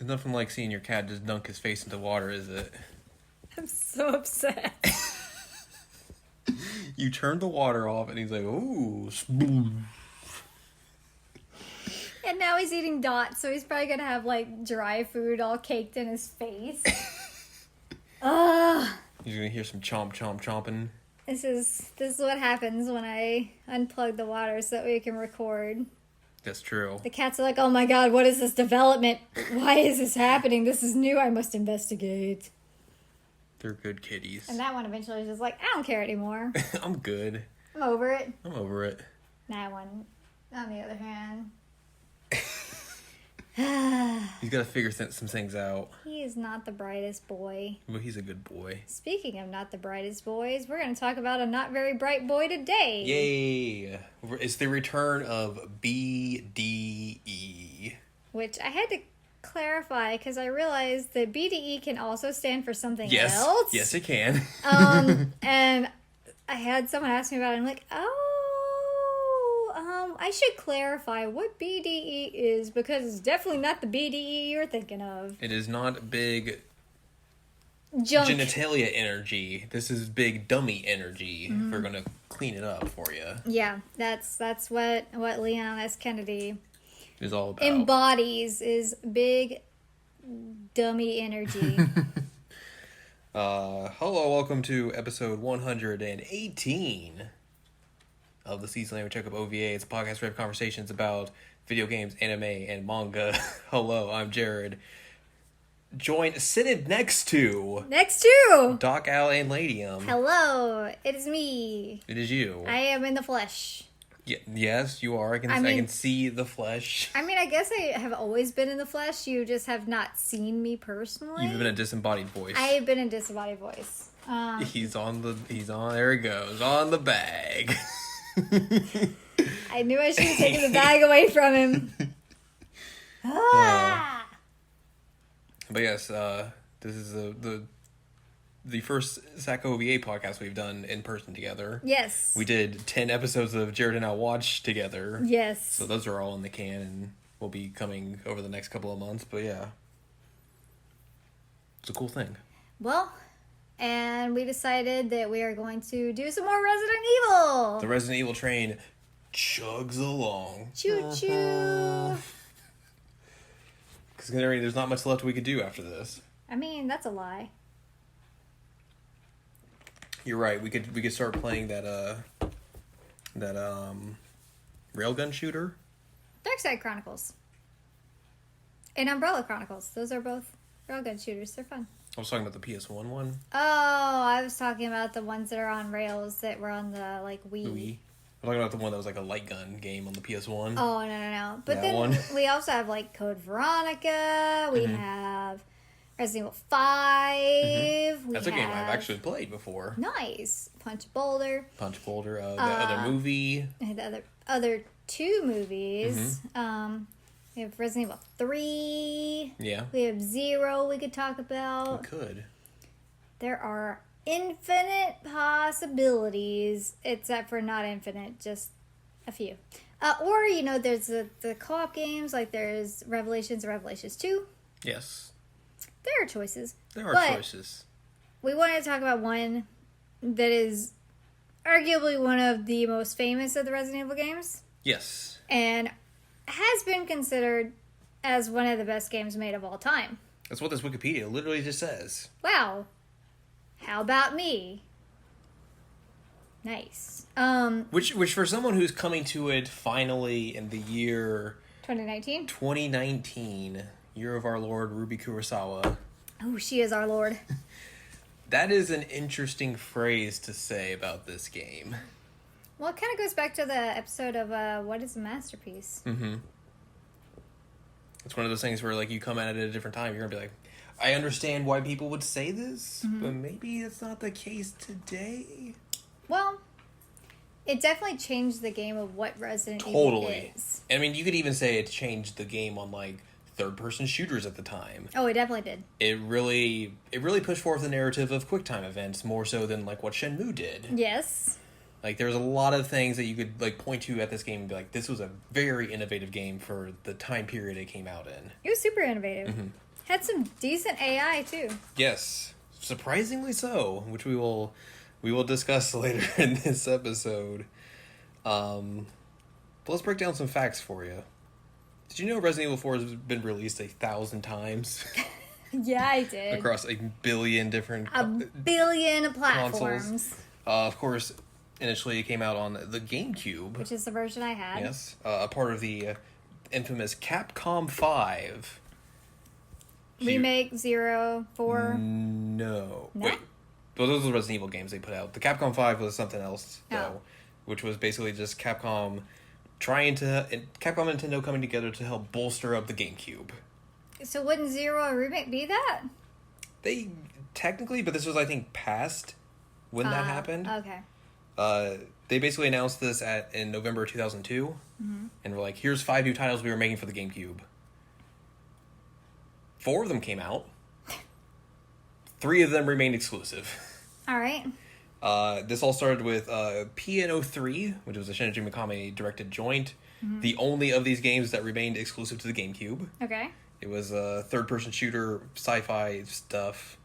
There's nothing like seeing your cat just dunk his face into water, is it? I'm so upset. You turned the water off and he's like, ooh, spoon. And now he's eating dots, so he's probably gonna have like dry food all caked in his face. Ugh. You're gonna hear some chomp, chomp, chomping. This is what happens when I unplug the water so that we can record. That's true. The cats are like, oh my god, what is this development? Why is this happening? This is new, I must investigate. They're good kitties. And that one eventually is just like, I don't care anymore. I'm good. I'm over it. I'm over it. That one, on the other hand. He's got to figure some things out. He is not the brightest boy. But he's a good boy. Speaking of not the brightest boys, we're going to talk about a not very bright boy today. Yay! It's the return of BDE. Which I had to clarify because I realized that BDE can also stand for something Yes. else. Yes, it can. And I had someone ask me about it. I'm like, I should clarify what BDE is because it's definitely not the BDE you're thinking of. It is not big Junk. genitalia energy. This is big dummy energy. If we're gonna clean it up for you. Yeah, that's what Leon S. Kennedy Is all about. embodies is big dummy energy. Hello, welcome to episode 118 of the season Anime Checkup OVA. It's a podcast where we have conversations about video games, anime, and manga. Hello, I'm Jared. Seated next to Doc Al and Ladyem. Hello, it is me. It is you. I am in the flesh. Yes, you are. I can see the flesh. I mean, I guess I have always been in the flesh. You just have not seen me personally. You've been a disembodied voice. I have been a disembodied voice. There he goes, on the bag. I knew I should have taken the bag away from him. But yes, this is the first SAC OVA podcast we've done in person together. Yes. We did 10 episodes of Jared and I Watch together. Yes. So those are all in the can and will be coming over the next couple of months. But yeah, it's a cool thing. Well, and we decided that we are going to do some more Resident Evil. The Resident Evil train chugs along. Choo-choo. Because there's not much left we could do after this. I mean, that's a lie. You're right. We could start playing that railgun shooter. Darkside Chronicles. And Umbrella Chronicles. Those are both railgun shooters. They're fun. I was talking about the PS1 one. Oh, I was talking about the ones that are on rails that were on the, like, Wii. I'm talking about the one that was like a light gun game on the PS1. Oh, no. But that then one. we also have, like, Code Veronica. We have Resident Evil 5. That's a game I've actually played before. Nice. Punch Boulder. The other movie. And the other two movies. We have Resident Evil 3. Yeah. We have 0 we could talk about. We could. There are infinite possibilities, except for not infinite, just a few. Or, there's the co-op games, like there's Revelations and Revelations 2. Yes. There are choices. There are choices. We wanted to talk about one that is arguably one of the most famous of the Resident Evil games. Yes. And has been considered as one of the best games made of all time. That's what this Wikipedia literally just says. Wow. How about me? Nice. Which for someone who's coming to it finally in the year 2019, year of our Lord Ruby Kurosawa. Oh, she is our lord. That is an interesting phrase to say about this game. Well, it kind of goes back to the episode of What is a Masterpiece? Mm-hmm. It's one of those things where, like, you come at it at a different time, you're going to be like, I understand why people would say this, but maybe it's not the case today. Well, it definitely changed the game of what Resident Evil is. I mean, you could even say it changed the game on, like, third-person shooters at the time. Oh, it definitely did. It really pushed forth the narrative of QuickTime events more so than, like, what Shenmue did. Yes. Like, there's a lot of things that you could, like, point to at this game and be like, this was a very innovative game for the time period it came out in. It was super innovative. Had some decent AI too. Yes, surprisingly so, which we will discuss later in this episode. But let's break down some facts for you. Did you know Resident Evil 4 has been released 1,000 times? Yeah, I did. Across 1 billion different billion platforms. consoles. Of course, initially it came out on the GameCube. Which is the version I had. Yes. A part of the infamous Capcom 5. Remake 0, 4. No. Wait. Well, those are the Resident Evil games they put out. The Capcom 5 was something else, though. Which was basically just Capcom and Nintendo coming together to help bolster up the GameCube. So wouldn't 0 a remake be that? They technically, but this was, I think, past when that happened. Okay. They basically announced this in November 2002, and were like, "Here's 5 new titles we were making for the GameCube." 4 of them came out. 3 of them remained exclusive. All right. This all started with PNO3, which was a Shinji Mikami directed joint. The only of these games that remained exclusive to the GameCube. Okay. It was a third-person shooter, sci-fi stuff.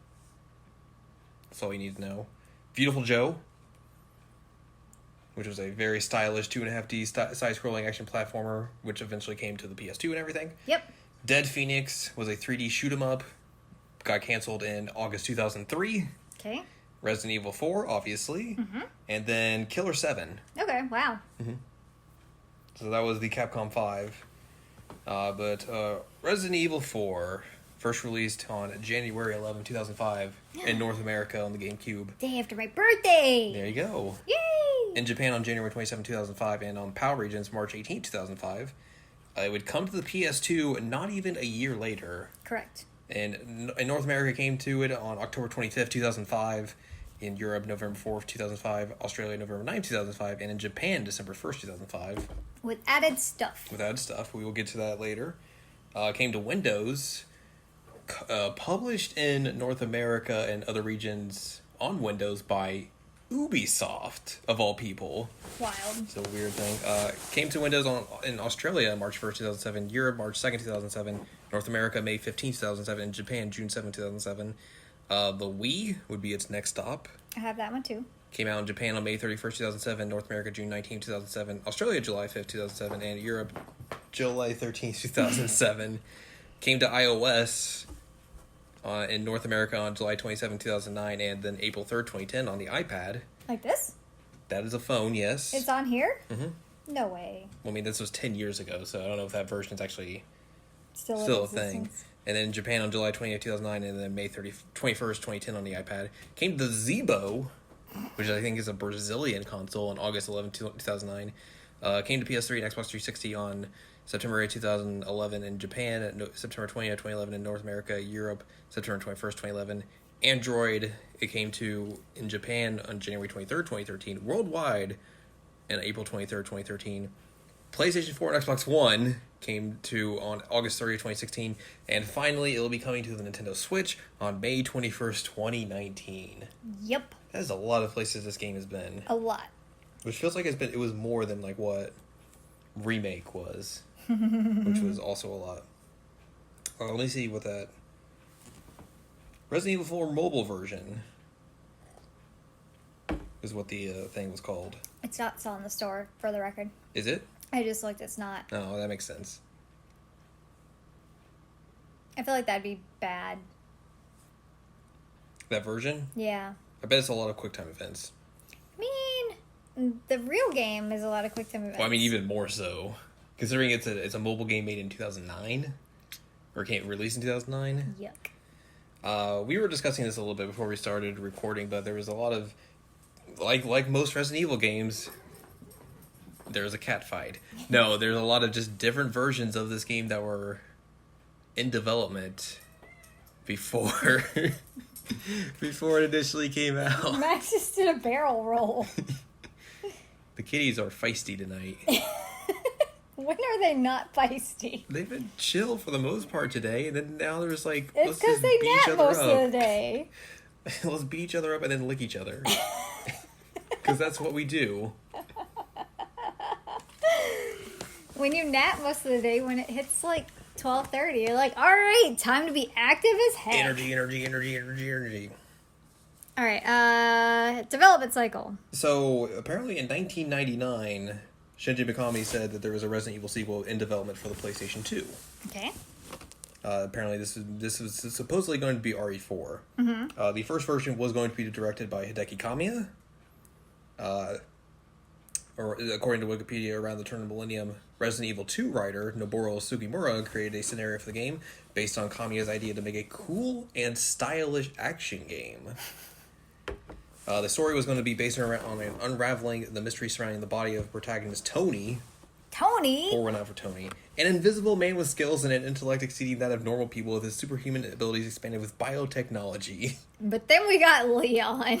That's all you need to know. Beautiful Joe, which was a very stylish 2.5D side-scrolling action platformer, which eventually came to the PS2 and everything. Yep. Dead Phoenix was a 3D shoot-'em-up. Got canceled in August 2003. Okay. Resident Evil 4, obviously. And then Killer 7. Okay, wow. So that was the Capcom 5. But Resident Evil 4, first released on January 11, 2005 in North America on the GameCube. Day after my birthday! There you go. Yay! In Japan on January 27, 2005, and on PAL regions March 18, 2005. It would come to the PS2 not even a year later. Correct. And in North America came to it on October 25th, 2005. In Europe, November 4th, 2005. Australia, November 9th, 2005. And in Japan, December 1st, 2005. With added stuff. We will get to that later. Came to Windows. Published in North America and other regions on Windows by Ubisoft, of all people. Wild. It's a weird thing. Came to Windows in Australia March 1st, 2007. Europe, March 2nd, 2007. North America, May 15th, 2007. And Japan, June 7th, 2007. The Wii would be its next stop. I have that one too. Came out in Japan on May 31st, 2007. North America, June 19th, 2007. Australia, July 5th, 2007. And Europe, July 13th, 2007. Came to iOS in North America on July 27th, 2009. And then April 3rd, 2010 on the iPad. Like this? That is a phone, yes. It's on here? No way. Well, I mean, this was 10 years ago, so I don't know if that version is actually still a thing. And then Japan on July 28th, 2009, and then May 21st, 2010 on the iPad. Came to the Zeebo, which I think is a Brazilian console, on August 11th, 2009. Came to PS3 and Xbox 360 on September 8th, 2011 in Japan, September 20th, 2011 in North America, Europe, September 21st, 2011. Android, it came to in Japan on January 23rd, 2013. Worldwide, on April 23rd, 2013. PlayStation 4 and Xbox One came to on August 30th, 2016. And finally, it will be coming to the Nintendo Switch on May 21st, 2019. Yep. That is a lot of places this game has been. A lot. Which feels like it was more than like what Remake was. Which was also a lot. Let me see what that... Resident Evil 4 mobile version is what the thing was called. It's not still in the store, for the record. Is it? I just looked, it's not. Oh, that makes sense. I feel like that'd be bad. That version? Yeah. I bet it's a lot of QuickTime events. I mean, the real game is a lot of QuickTime events. Well, I mean, even more so. Considering it's a mobile game made in 2009. Or came released in 2009. Yuck. We were discussing this a little bit before we started recording, but there was a lot of... Like most Resident Evil games... There's a cat fight. No, there's a lot of just different versions of this game that were in development before before it initially came out. Max just did a barrel roll. The kitties are feisty tonight. When are they not feisty? They've been chill for the most part today, and then now there's like... It's because they nap most of the day. Let's beat each other up and then lick each other. Because that's what we do. When you nap most of the day, when it hits like 12:30. You're like, all right, time to be active as heck. Energy. All right, development cycle. So, apparently in 1999, Shinji Mikami said that there was a Resident Evil sequel in development for the PlayStation 2. Okay. Apparently, this was supposedly going to be RE4. Mm-hmm. The first version was going to be directed by Hideki Kamiya. Or according to Wikipedia, around the turn of the millennium, Resident Evil 2 writer Noboru Sugimura created a scenario for the game based on Kamiya's idea to make a cool and stylish action game. The story was going to be based on unraveling the mystery surrounding the body of protagonist Tony. Tony? Or not for Tony. An invisible man with skills and an intellect exceeding that of normal people with his superhuman abilities expanded with biotechnology. But then we got Leon.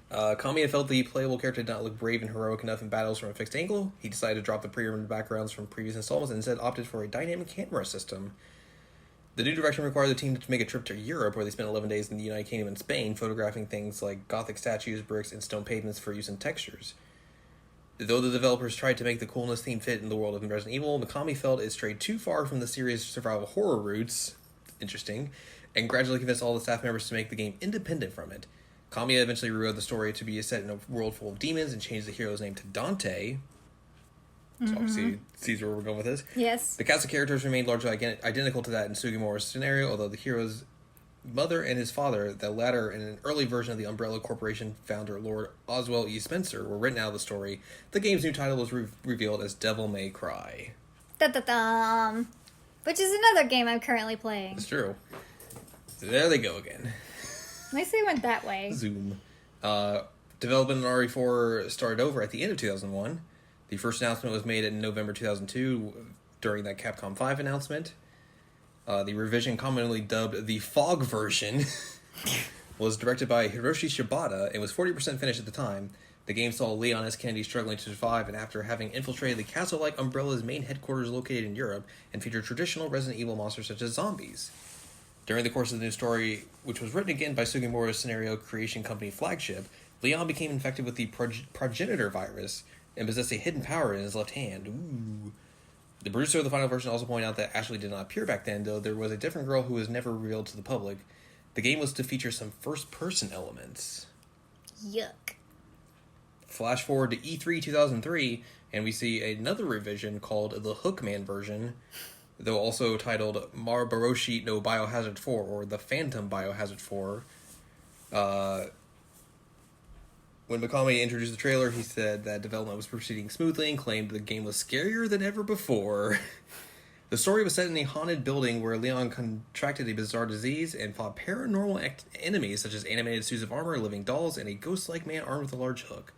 Kamiya felt the playable character did not look brave and heroic enough in battles from a fixed angle. He decided to drop the pre-rendered backgrounds from previous installments and instead opted for a dynamic camera system. The new direction required the team to make a trip to Europe, where they spent 11 days in the United Kingdom and Spain, photographing things like Gothic statues, bricks, and stone pavements for use in textures. Though the developers tried to make the coolness theme fit in the world of Resident Evil, Mikami felt it strayed too far from the series' survival horror roots, interesting, and gradually convinced all the staff members to make the game independent from it. Kamiya eventually rewrote the story to be set in a world full of demons and changed the hero's name to Dante. So obviously sees where we're going with this. Yes. The cast of characters remained largely identical to that in Sugimura's scenario, although the hero's mother and his father, the latter in an early version of the Umbrella Corporation founder Lord Oswell E. Spencer, were written out of the story. The game's new title was revealed as Devil May Cry. Da-da-dum. Which is another game I'm currently playing. It's true. So there they go again. At least they went that way. Zoom. Development on RE4 started over at the end of 2001. The first announcement was made in November 2002 during that Capcom 5 announcement. The revision, commonly dubbed the Fog version, was directed by Hiroshi Shibata and was 40% finished at the time. The game saw Leon S. Kennedy struggling to survive, and after having infiltrated the castle-like Umbrella's main headquarters located in Europe, and featured traditional Resident Evil monsters such as zombies. During the course of the new story, which was written again by Sugimura's scenario creation company Flagship, Leon became infected with the progenitor virus and possessed a hidden power in his left hand. Ooh. The producer of the final version also pointed out that Ashley did not appear back then, though there was a different girl who was never revealed to the public. The game was to feature some first-person elements. Yuck. Flash forward to E3 2003, and we see another revision called the Hookman version, though also titled Marbaroshi no Biohazard 4, or the Phantom Biohazard 4. When Mikami introduced the trailer, he said that development was proceeding smoothly and claimed the game was scarier than ever before. The story was set in a haunted building where Leon contracted a bizarre disease and fought paranormal enemies such as animated suits of armor, living dolls, and a ghost-like man armed with a large hook.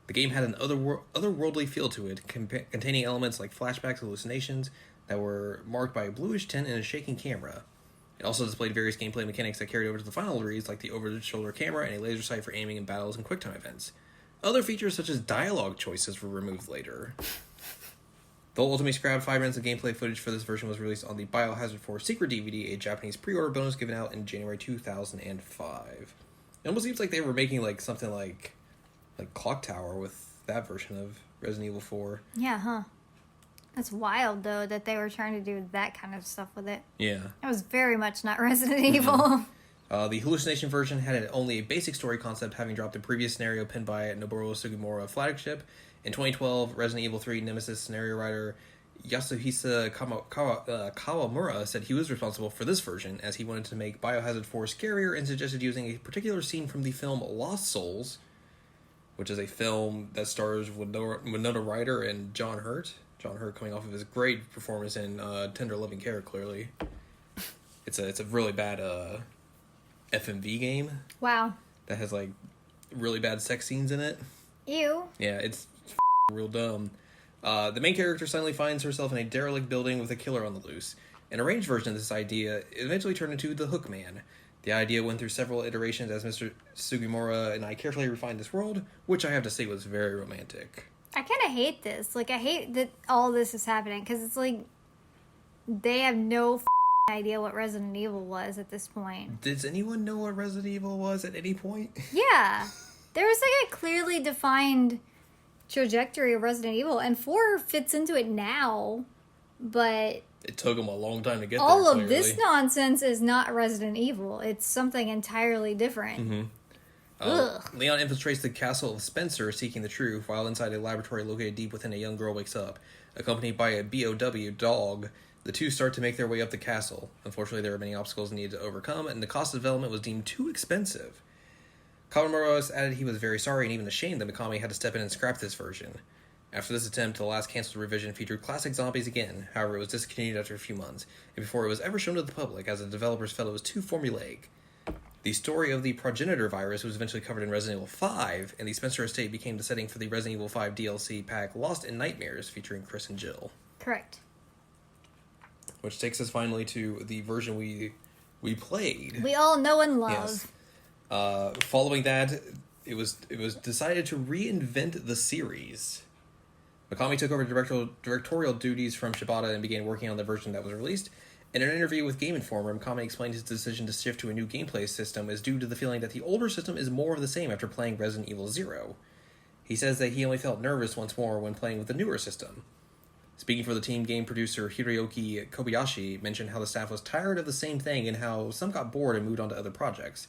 The game had an otherworldly feel to it, containing elements like flashbacks, hallucinations that were marked by a bluish tint and a shaking camera. It also displayed various gameplay mechanics that carried over to the final release, like the over-the-shoulder camera and a laser sight for aiming in battles and QuickTime events. Other features, such as dialogue choices, were removed later. Though ultimately scrapped, 5 minutes of gameplay footage for this version was released on the Biohazard 4 Secret DVD, a Japanese pre-order bonus given out in January 2005. It almost seems like they were making like something like Clock Tower with that version of Resident Evil 4. Yeah, huh? That's wild, though, that they were trying to do that kind of stuff with it. Yeah. It was very much not Resident Evil. The hallucination version had only a basic story concept, having dropped the previous scenario penned by Noboru Sugimura of Flagship. In 2012, Resident Evil 3 Nemesis scenario writer Yasuhisa Kawamura said he was responsible for this version, as he wanted to make Biohazard 4 scarier and suggested using a particular scene from the film Lost Souls, which is a film that stars Winona Ryder and John Hurt. John Hurt coming off of his great performance in Tender Loving Care, clearly. It's a really bad FMV game. Wow. That has like really bad sex scenes in it. Ew. Yeah, it's real dumb. The main character suddenly finds herself in a derelict building with a killer on the loose. An arranged version of this idea eventually turned into the Hookman. The idea went through several iterations as Mr. Sugimura and I carefully refined this world, which I have to say was very romantic. I kind of hate this. Like, I hate that all this is happening, because it's like, they have no idea what Resident Evil was at this point. Does anyone know what Resident Evil was at any point? Yeah. There was like a clearly defined trajectory of Resident Evil, and 4 fits into it now, but It took them a long time to get All there, of this clearly. nonsense is not Resident Evil. It's something entirely different. Leon infiltrates the castle of Spencer, seeking the truth, while inside a laboratory located deep within, a young girl wakes up. Accompanied by a BOW dog, the two start to make their way up the castle. Unfortunately, there were many obstacles needed to overcome, and the cost of development was deemed too expensive. Kawamura added he was very sorry and even ashamed that Mikami had to step in and scrap this version. After this attempt, the last cancelled revision featured classic zombies again. However, it was discontinued after a few months, and before it was ever shown to the public, as the developers felt it was too formulaic. The story of the progenitor virus was eventually covered in Resident Evil 5, and the Spencer estate became the setting for the Resident Evil 5 DLC pack Lost in Nightmares, featuring Chris and Jill. Correct. Which takes us finally to the version we played. We all know and love. Yes. Following that, it was decided to reinvent the series. Mikami took over directorial duties from Shibata and began working on the version that was released. In an interview with Game Informer, Mikami explained his decision to shift to a new gameplay system is due to the feeling that the older system is more of the same after playing Resident Evil 0. He says that he only felt nervous once more when playing with the newer system. Speaking for the team, game producer Hiroyuki Kobayashi mentioned how the staff was tired of the same thing and how some got bored and moved on to other projects.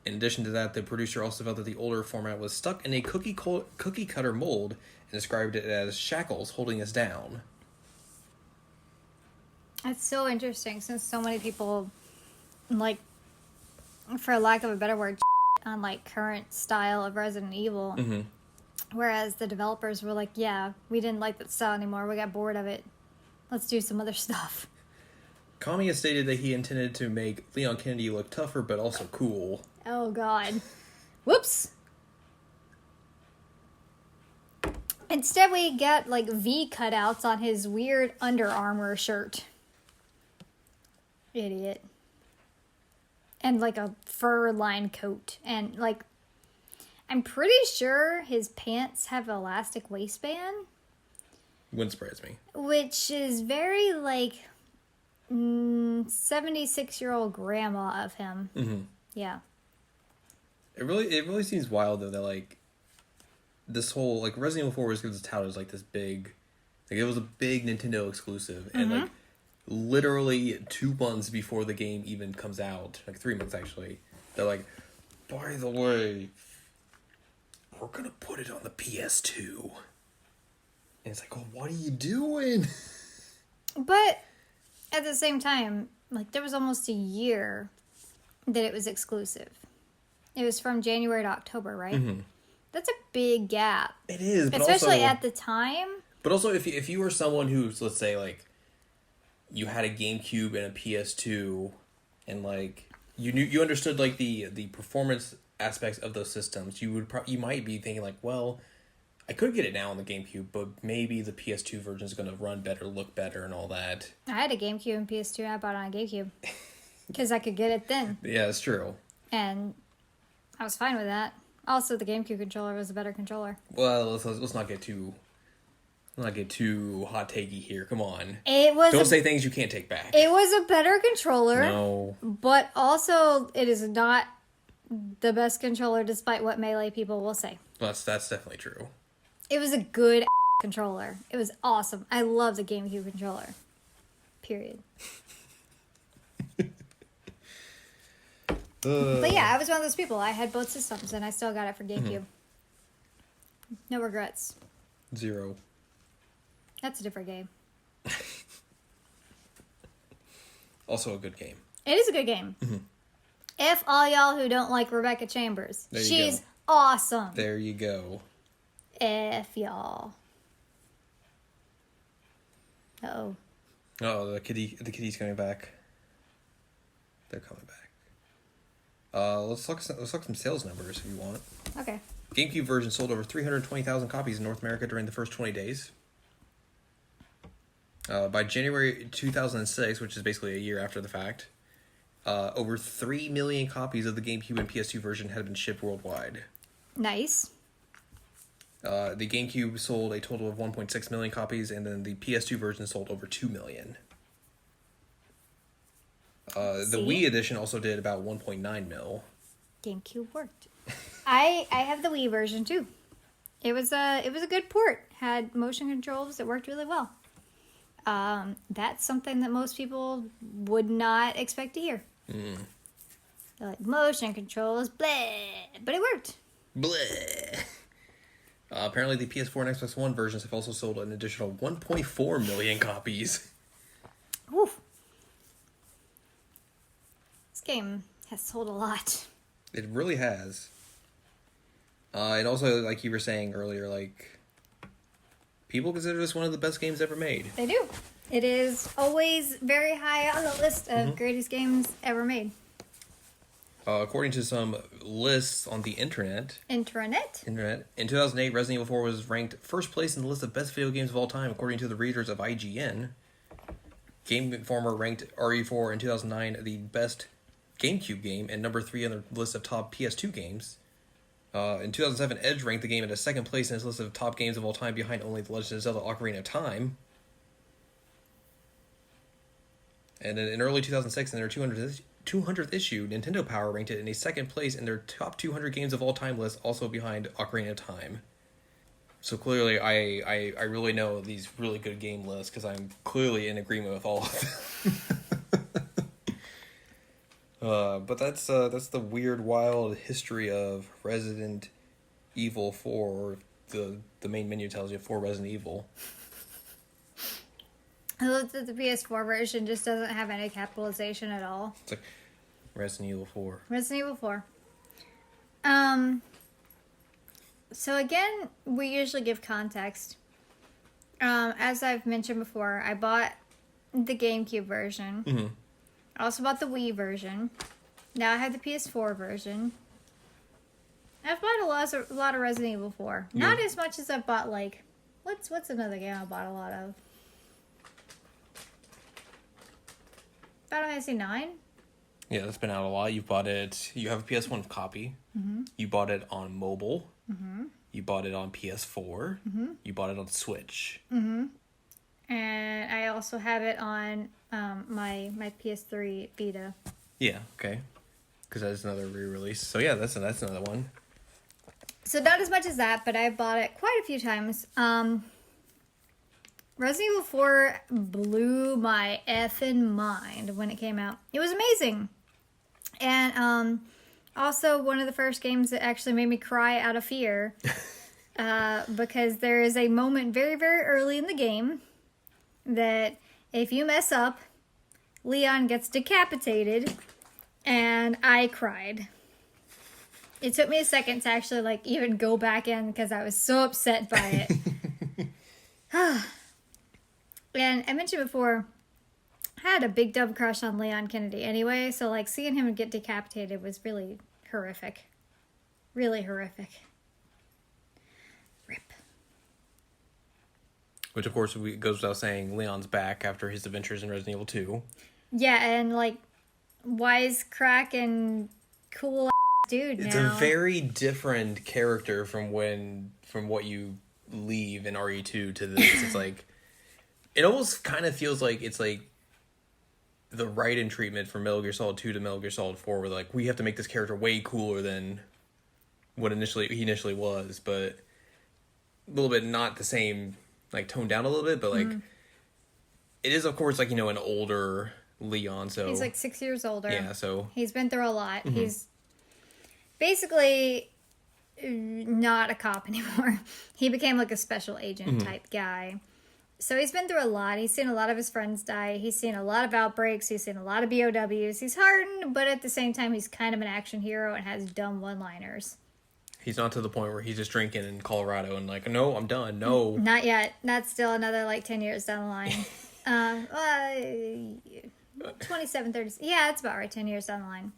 In addition to that, the producer also felt that the older format was stuck in a cookie-cutter mold and described it as shackles holding us down. That's so interesting, since so many people, like, for lack of a better word, on, like, current style of Resident Evil. Mm-hmm. Whereas the developers were like, yeah, we didn't like that style anymore. We got bored of it. Let's do some other stuff. Kamiya stated that he intended to make Leon Kennedy look tougher but also cool. Oh, God. Whoops. Instead, we get, like, V cutouts on his weird Under Armour shirt. Idiot. And, like, a fur-lined coat. And, like, I'm pretty sure his pants have an elastic waistband. Wouldn't surprise me. Which is very, like, 76-year-old grandma of him. Mm-hmm. Yeah. It really seems wild, though, that, like, this whole, like, Resident Evil 4 was touted as, like, this big, like, it was a big Nintendo exclusive, and, like, literally 2 months before the game even comes out, like, 3 months, actually, they're like, by the way, we're gonna put it on the PS2. And it's like, oh, what are you doing? But, at the same time, like, there was almost a year that it was exclusive. It was from January to October, right? Mm-hmm. That's a big gap. It is, but especially also, at the time. But also, if you were someone who's, let's say, like, you had a GameCube and a PS2, and, like, you understood, like, the performance aspects of those systems, you might be thinking, like, well, I could get it now on the GameCube, but maybe the PS2 version is going to run better, look better, and all that. I had a GameCube and PS2, and I bought it on a GameCube. Because I could get it then. Yeah, that's true. And I was fine with that. Also, the GameCube controller was a better controller. Well, let's not get too hot takey here. Come on. Don't say things you can't take back. It was a better controller. No. But also, it is not the best controller, despite what Melee people will say. That's definitely true. It was a good controller. It was awesome. I love the GameCube controller. Period. But yeah, I was one of those people. I had both systems, and I still got it for GameCube. Mm-hmm. No regrets. 0. That's a different game. Also a good game. It is a good game. Mm-hmm. If all y'all who don't like Rebecca Chambers, she's awesome. There you go. If y'all. Uh-oh. Oh, the kitty's coming back. They're coming back. Let's look some sales numbers if you want. Okay. GameCube version sold over 320,000 copies in North America during the first 20 days. By January 2006, which is basically a year after the fact, over 3 million copies of the GameCube and PS2 version had been shipped worldwide. Nice. The GameCube sold a total of 1.6 million copies, and then the PS2 version sold over 2 million. The Wii edition also did about 1.9 mil. GameCube worked. I have the Wii version too. It was a good port. Had motion controls. It worked really well. That's something that most people would not expect to hear. Mm. They're like, motion controls, blah. But it worked. Bleh. Apparently, the PS4 and Xbox One versions have also sold an additional 1.4 million copies. Oof. This game has sold a lot. It really has. And also, like you were saying earlier, like, people consider this one of the best games ever made. They do. It is always very high on the list of greatest games ever made. According to some lists on the internet, in 2008, Resident Evil 4 was ranked first place in the list of best video games of all time, according to the readers of IGN. Game Informer ranked RE4 in 2009 the best GameCube game and number 3 on the list of top PS2 games. In 2007, Edge ranked the game at a second place in his list of top games of all time, behind only The Legend of Zelda: Ocarina of Time. And in early 2006, in their 200th issue, Nintendo Power ranked it in a second place in their top 200 games of all time list, also behind Ocarina of Time. So clearly, I really know these really good game lists because I'm clearly in agreement with all of them. But that's the weird, wild history of Resident Evil 4. Or the main menu tells you 4 Resident Evil. I love that the PS4 version just doesn't have any capitalization at all. It's like Resident Evil 4. Resident Evil 4. So again, we usually give context. As I've mentioned before, I bought the GameCube version. Mm-hmm. I also bought the Wii version. Now I have the PS4 version. I've bought a lot of Resident Evil 4. Yeah. Not as much as I've bought, like... What's another game I bought a lot of? Final Fantasy 9? Yeah, that's been out a lot. You bought it... You have a PS1 copy. Mm-hmm. You bought it on mobile. Mm-hmm. You bought it on PS4. Mm-hmm. You bought it on Switch. Mm-hmm. And I also have it on my PS3 Vita. Yeah, okay. Because that's another re-release. So yeah, that's another one. So not as much as that, but I bought it quite a few times. Resident Evil 4 blew my effing mind when it came out. It was amazing. And also one of the first games that actually made me cry out of fear. Because there is a moment very, very early in the game that if you mess up, Leon gets decapitated, and I cried. It took me a second to actually, like, even go back in because I was so upset by it. And I mentioned before, I had a big dub crush on Leon Kennedy anyway, so, like, seeing him get decapitated was really horrific. Really horrific. Rip. Which, of course, goes without saying, Leon's back after his adventures in Resident Evil 2. Yeah, and, like, wisecrack and cool dude now. It's a very different character from what you leave in RE2 to this. It's like... It almost kind of feels like it's like the Raiden treatment from Metal Gear Solid 2 to Metal Gear Solid 4, where like we have to make this character way cooler than what he initially was, but a little bit not the same, like toned down a little bit, but like it is of course like, you know, an older Leon, so he's like 6 years older. Yeah, so he's been through a lot. He's basically not a cop anymore. He became like a special agent type guy. So he's been through a lot. He's seen a lot of his friends die. He's seen a lot of outbreaks. He's seen a lot of BOWs. He's hardened, but at the same time, he's kind of an action hero and has dumb one-liners. He's not to the point where he's just drinking in Colorado and like, no, I'm done. No. Not yet. That's still another like 10 years down the line. 27, 30. Yeah, it's about right. 10 years down the line.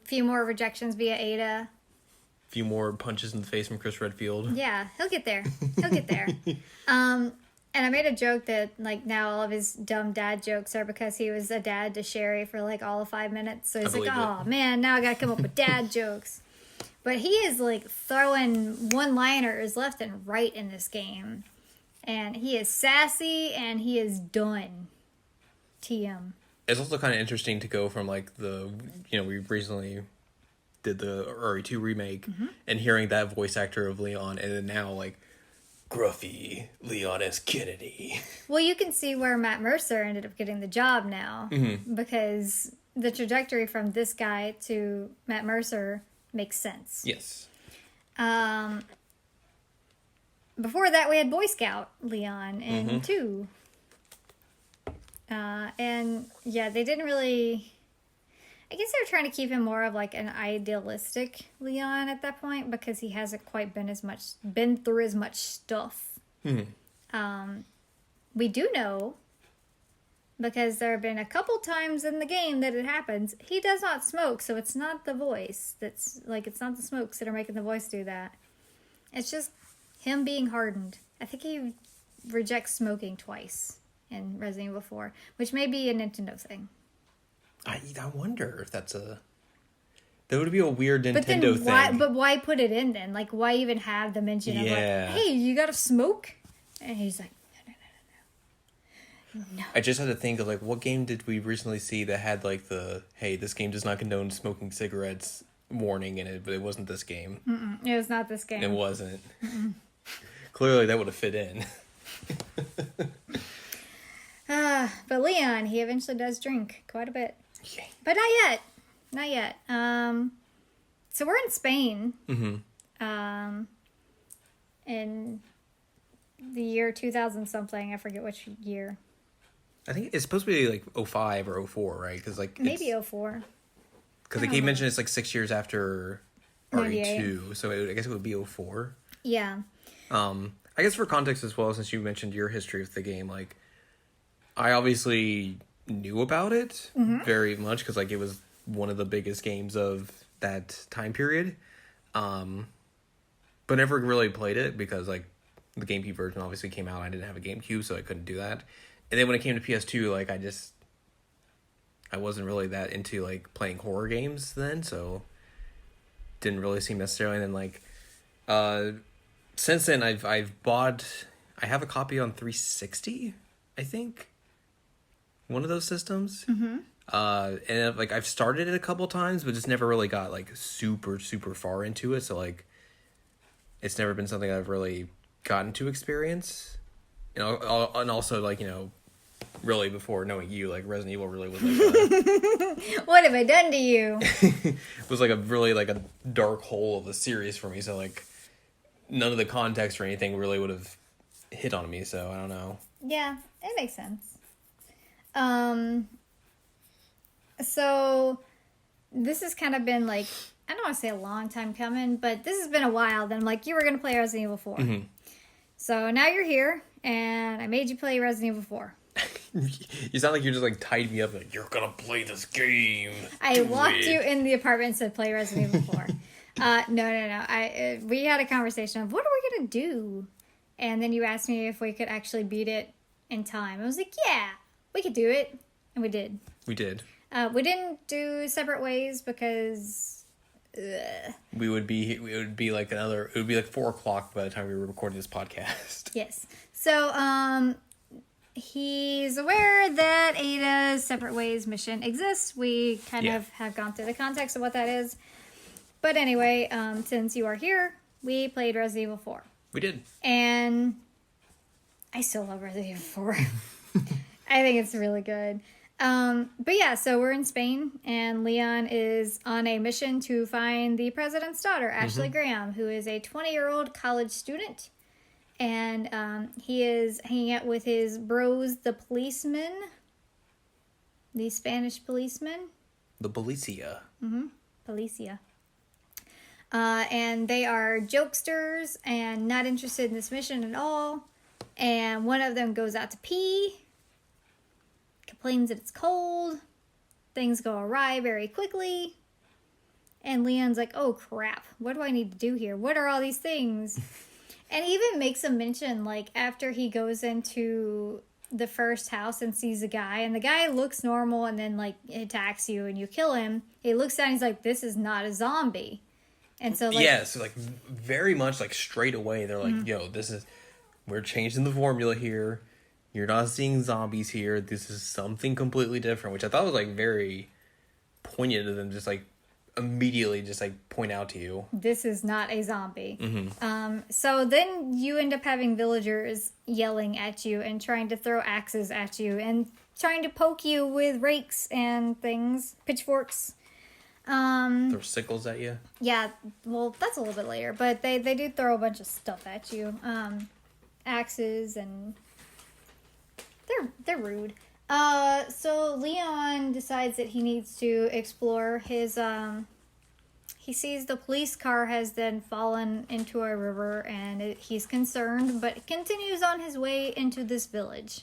Few more rejections via Ada. Few more punches in the face from Chris Redfield. Yeah, he'll get there. He'll get there. And I made a joke that, like, now all of his dumb dad jokes are because he was a dad to Sherry for, like, all of 5 minutes. So he's like, oh, man, now I gotta come up with dad jokes. But he is, like, throwing one-liners left and right in this game. And he is sassy, and he is done. TM. It's also kind of interesting to go from, like, we recently did the RE2 remake, and hearing that voice actor of Leon, and then now, like, Gruffy Leon S. Kennedy. Well, you can see where Matt Mercer ended up getting the job now. Mm-hmm. Because the trajectory from this guy to Matt Mercer makes sense. Yes. Before that, we had Boy Scout Leon in 2. And yeah, they didn't really... I guess they were trying to keep him more of like an idealistic Leon at that point because he hasn't quite been through as much stuff. We do know, because there have been a couple times in the game that it happens, he does not smoke, so it's not the voice it's not the smokes that are making the voice do that. It's just him being hardened. I think he rejects smoking twice in Resident Evil 4, which may be a Nintendo thing. I wonder if that would be a weird Nintendo thing. But why put it in then? Like, why even have the mention of like, hey, you gotta smoke? And he's like, no. I just had to think of like, what game did we recently see that had like the, hey, this game does not condone smoking cigarettes warning in it, but it wasn't this game. It was not this game. It wasn't. Clearly that would have fit in. But Leon, he eventually does drink quite a bit. Yeah. But not yet. So we're in Spain. In the year 2000 something. I forget which year. I think it's supposed to be like 05 or 04, right? Because like maybe 04. Because like he mentioned it's like 6 years after RE2, so I guess it would be 04. Yeah. I guess for context as well, since you mentioned your history with the game, like I obviously knew about it very much because like it was one of the biggest games of that time period, but never really played it because like the GameCube version obviously came out. I didn't have a GameCube, so I couldn't do that. And then when it came to PS2, like I wasn't really that into like playing horror games then, so didn't really seem necessarily. And then like since then I have a copy on 360, I think. One of those systems. And like I've started it a couple times, but just never really got like super far into it, so like it's never been something I've really gotten to experience. You know, and also like, you know, really before knowing you, like Resident Evil really was like what have I done to you? It was like a really like a dark hole of a series for me, so like none of the context or anything really would have hit on me, so I don't know. Yeah, it makes sense. So this has kind of been like, I don't want to say a long time coming, but this has been a while. Then I'm like, you were going to play Resident Evil 4. So now you're here, and I made you play Resident Evil 4. You sound like you just like tied me up like, you're going to play this game. I walked you in the apartment and said, play Resident Evil 4. No. We had a conversation of, what are we going to do? And then you asked me if we could actually beat it in time. I was like, yeah. We could do it, and we did. We did. We didn't do separate ways because it would be like 4 o'clock by the time we were recording this podcast. Yes. So he's aware that Ada's separate ways mission exists. We kind of have gone through the context of what that is. But anyway, since you are here, we played Resident Evil 4. We did. And I still love Resident Evil 4. I think it's really good. But yeah, so we're in Spain, and Leon is on a mission to find the president's daughter, Ashley Graham, who is a 20-year-old college student. And he is hanging out with his bros, the policemen, the Spanish policemen. The Policia. Policia. And they are jokesters and not interested in this mission at all. And one of them goes out to pee, complains that it's cold. Things go awry very quickly. And Leon's like, oh crap, what do I need to do here? What are all these things? And even makes a mention, like, after he goes into the first house and sees a guy, and the guy looks normal and then, like, attacks you and you kill him. He looks down and he's like, this is not a zombie. And so, like... Yeah, so, like, very much, like, straight away, they're like, yo, we're changing the formula here. You're not seeing zombies here. This is something completely different, which I thought was, like, very poignant of them just, like, immediately just like point out to you, this is not a zombie. Mm-hmm. So then you end up having villagers yelling at you and trying to throw axes at you and trying to poke you with rakes and things, pitchforks. throw sickles at you. Yeah, well, that's a little bit later, but they do throw a bunch of stuff at you. Axes, and they're rude. So Leon decides that he needs to explore his, he sees the police car has then fallen into a river, and he's concerned, but continues on his way into this village.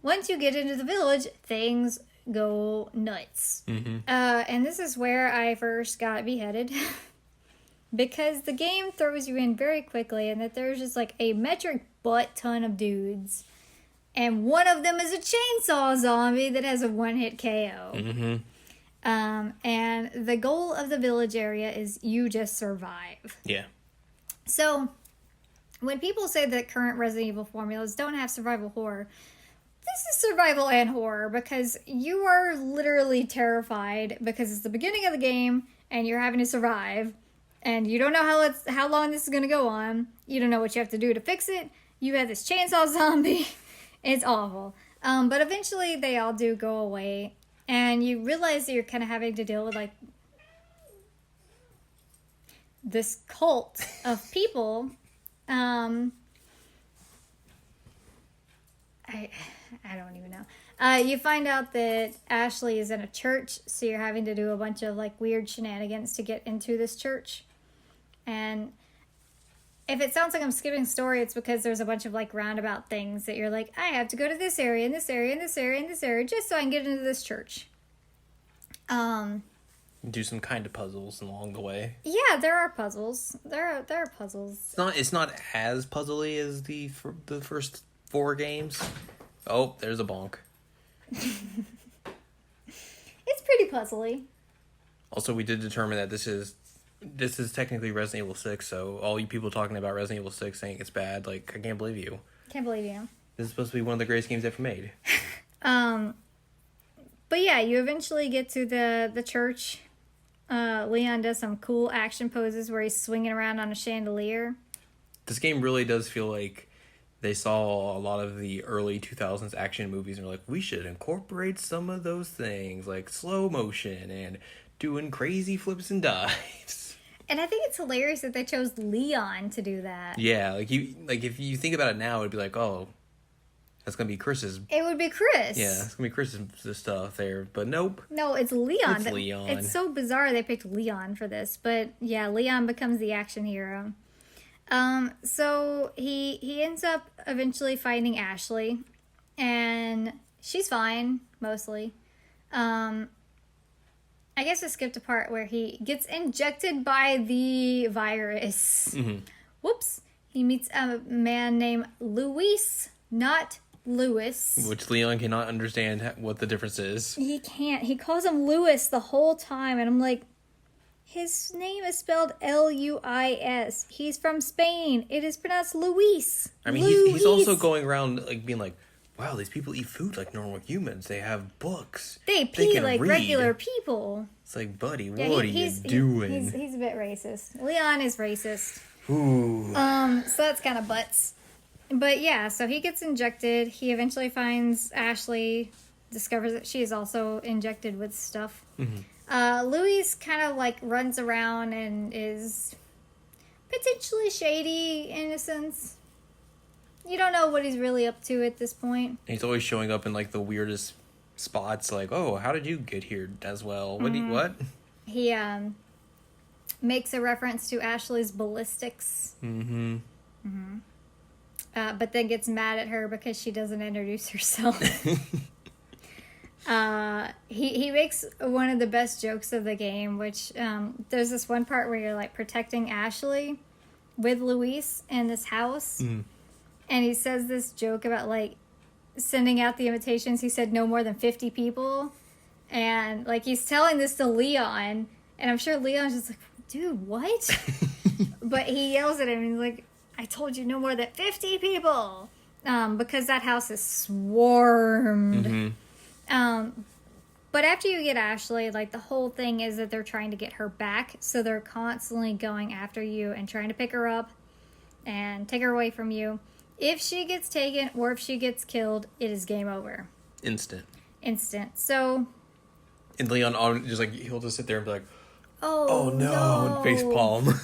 Once you get into the village, things go nuts. Mm-hmm. And this is where I first got beheaded. Because the game throws you in very quickly, and that there's just like a metric butt ton of dudes. And one of them is a chainsaw zombie that has a one-hit KO. Mm-hmm. And the goal of the village area is you just survive. Yeah. So, when people say that current Resident Evil formulas don't have survival horror, this is survival and horror, because you are literally terrified because it's the beginning of the game and you're having to survive, and you don't know how long this is going to go on. You don't know what you have to do to fix it. You have this chainsaw zombie. It's awful. But eventually they all do go away, and you realize that you're kind of having to deal with like this cult of people. I don't even know. You find out that Ashley is in a church, so you're having to do a bunch of like weird shenanigans to get into this church. And if it sounds like I'm skipping story, it's because there's a bunch of like roundabout things that you're like, I have to go to this area and this area and this area and this area just so I can get into this church. Do some kind of puzzles along the way. Yeah, there are puzzles. There are puzzles. It's not as puzzly as the first 4 games. Oh, there's a bonk. It's pretty puzzly. Also, we did determine that this is technically Resident Evil 6, so all you people talking about Resident Evil 6 saying it's bad, like, I can't believe you. Can't believe you. This is supposed to be one of the greatest games ever made. But yeah, you eventually get to the church. Leon does some cool action poses where he's swinging around on a chandelier. This game really does feel like they saw a lot of the early 2000s action movies and were like, we should incorporate some of those things, like slow motion and doing crazy flips and dives. And I think it's hilarious that they chose Leon to do that. Yeah, if you think about it now, it'd be like, oh, that's gonna be Chris's. It would be Chris. Yeah, it's gonna be Chris's stuff there, but nope. No, it's Leon. It's Leon. It's so bizarre they picked Leon for this, but yeah, Leon becomes the action hero. So he ends up eventually finding Ashley, and she's fine mostly. I guess I skipped a part where he gets injected by the virus. Mm-hmm. Whoops. He meets a man named Luis, not Lewis. Which Leon cannot understand what the difference is. He can't. He calls him Lewis the whole time, and I'm like, his name is spelled Luis. He's from Spain. It is pronounced Luis. I mean, he's also going around like being like, wow, these people eat food like normal humans. They have books. They pee can like read. Regular people. It's like, buddy, Yeah, what are you doing? He's a bit racist. Leon is racist. Ooh. So that's kind of butts. But yeah, so he gets injected. He eventually finds Ashley, discovers that she is also injected with stuff. Mm-hmm. Louis kind of like runs around and is potentially shady in a sense. You don't know what he's really up to at this point. He's always showing up in like the weirdest spots. Like, oh, how did you get here as well? What? What? He makes a reference to Ashley's ballistics. Mm-hmm. But then gets mad at her because she doesn't introduce herself. He makes one of the best jokes of the game, which there's this one part where you're like protecting Ashley with Luis in this house. Mm. And he says this joke about like sending out the invitations. He said no more than 50 people. And like he's telling this to Leon. And I'm sure Leon's just like, dude, what? But he yells at him and he's like, I told you no more than 50 people. Because that house is swarmed. Mm-hmm. But after you get Ashley, like, the whole thing is that they're trying to get her back. So they're constantly going after you and trying to pick her up and take her away from you. If she gets taken or if she gets killed, it is game over. Instant. So... And Leon, just like, he'll just sit there and be like, Oh no. And face palm.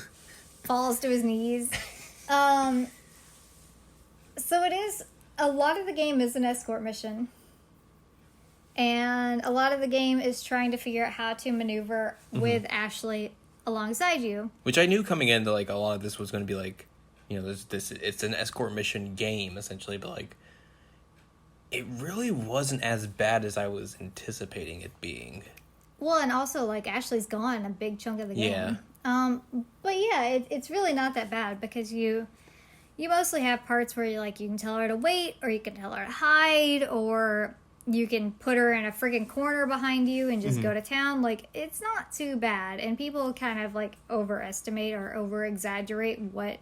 Falls to his knees. So it is... A lot of the game is an escort mission. And a lot of the game is trying to figure out how to maneuver with Ashley alongside you. Which I knew coming in that, like, a lot of this was going to be, like, you know, it's an escort mission game, essentially, but, like, it really wasn't as bad as I was anticipating it being. Well, and also, like, Ashley's gone a big chunk of the game. Yeah. But, yeah, it's really not that bad because you mostly have parts where, you can tell her to wait, or you can tell her to hide, or... You can put her in a friggin' corner behind you and just go to town. Like, it's not too bad. And people kind of, like, overestimate or over-exaggerate what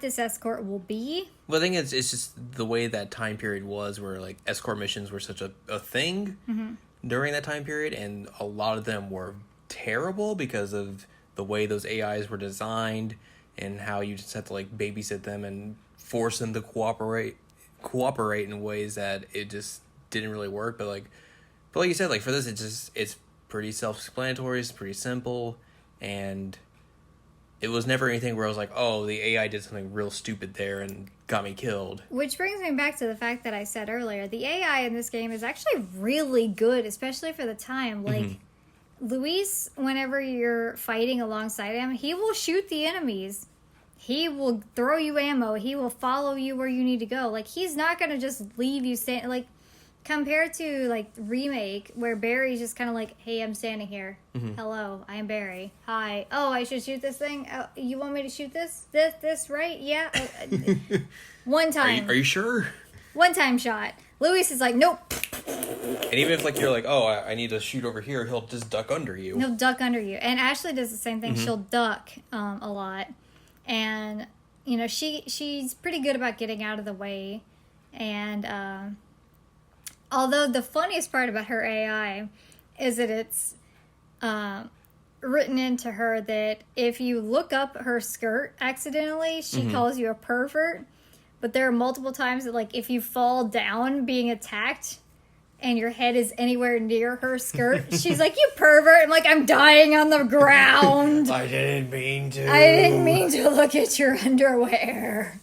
this escort will be. Well, I think it's just the way that time period was where, like, escort missions were such a thing during that time period. And a lot of them were terrible because of the way those AIs were designed and how you just had to, like, babysit them and force them to cooperate in ways that it just didn't really work. But like you said, like, for this, it's pretty self-explanatory, it's pretty simple, and it was never anything where I was like, oh, the AI did something real stupid there and got me killed. Which brings me back to the fact that I said earlier, the AI in this game is actually really good, especially for the time. Like, Luis, whenever you're fighting alongside him, he will shoot the enemies. He will throw you ammo. He will follow you where you need to go. Like, he's not going to just leave you standing. Like, compared to, like, Remake, where Barry's just kind of like, hey, I'm standing here. Hello, I am Barry. Hi. Oh, I should shoot this thing? Oh, you want me to shoot this? This, right? Yeah. One time. Are you sure? One time shot. Luis is like, nope. And even if, like, you're like, oh, I need to shoot over here, he'll just duck under you. He'll duck under you. And Ashley does the same thing. She'll duck a lot. And, you know, she's pretty good about getting out of the way. And although the funniest part about her AI is that it's written into her that if you look up her skirt accidentally, she calls you a pervert. But there are multiple times that, like, if you fall down being attacked and your head is anywhere near her skirt, she's like, you pervert. I'm like, I'm dying on the ground. I didn't mean to. I didn't mean to look at your underwear.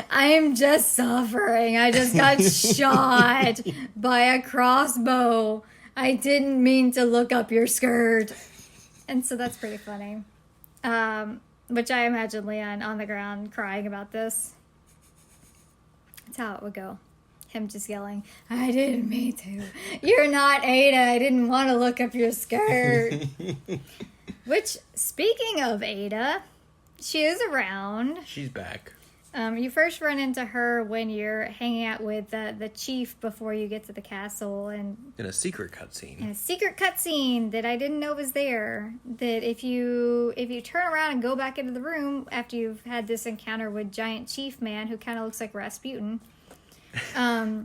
I am just suffering. I just got shot by a crossbow. I didn't mean to look up your skirt. And so that's pretty funny. Which I imagine Leon on the ground crying about this. That's how it would go. Him just yelling, I didn't mean to. You're not Ada. I didn't want to look up your skirt. Which, speaking of Ada, she is around. She's back. You first run into her when you're hanging out with the chief before you get to the castle. And in a secret cutscene. In a secret cutscene that I didn't know was there. That if you turn around and go back into the room after you've had this encounter with Giant Chief Man, who kind of looks like Rasputin...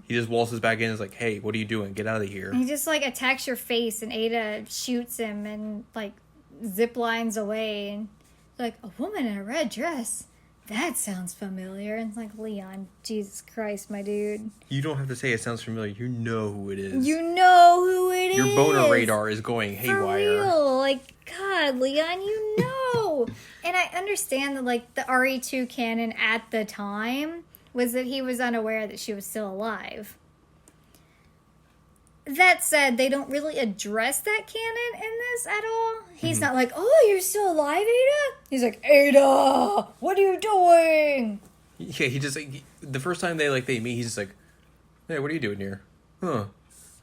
he just waltzes back in and is like, hey, what are you doing? Get out of here. He just, like, attacks your face, and Ada shoots him and, like, zip lines away. And like, a woman in a red dress? That sounds familiar. And it's like, Leon, Jesus Christ, my dude. You don't have to say it sounds familiar. You know who it is. You know who it is. Your boner radar is going haywire. For real. Like, God, Leon, you know. And I understand that, like, the RE2 canon at the time was that he was unaware that she was still alive. That said, they don't really address that canon in this at all. He's not like, oh, you're still alive, Ada? He's like, Ada, what are you doing? Yeah, he just, like, the first time they meet, he's just like, hey, what are you doing here? Huh.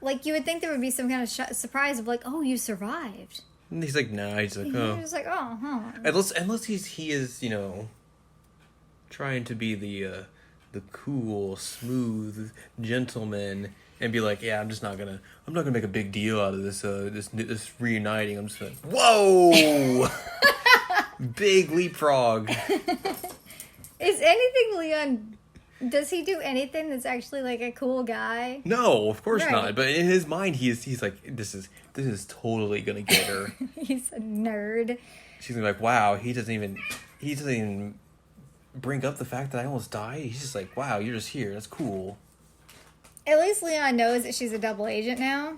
Like, you would think there would be some kind of surprise of, like, oh, you survived. And he's like, nah, he's like, oh. He's like, oh, huh. Unless he is, you know, trying to be the cool, smooth gentleman and be like, yeah, I'm not gonna make a big deal out of this reuniting. I'm just like, whoa, big leapfrog. Is anything Leon Does he do anything that's actually like a cool guy? No, of course Right. not. But in his mind, he's like, this is totally gonna get her. He's a nerd. She's gonna be like, wow, he doesn't even bring up the fact that I almost died. He's just like, wow, you're just here. That's cool. At least Leon knows that she's a double agent now.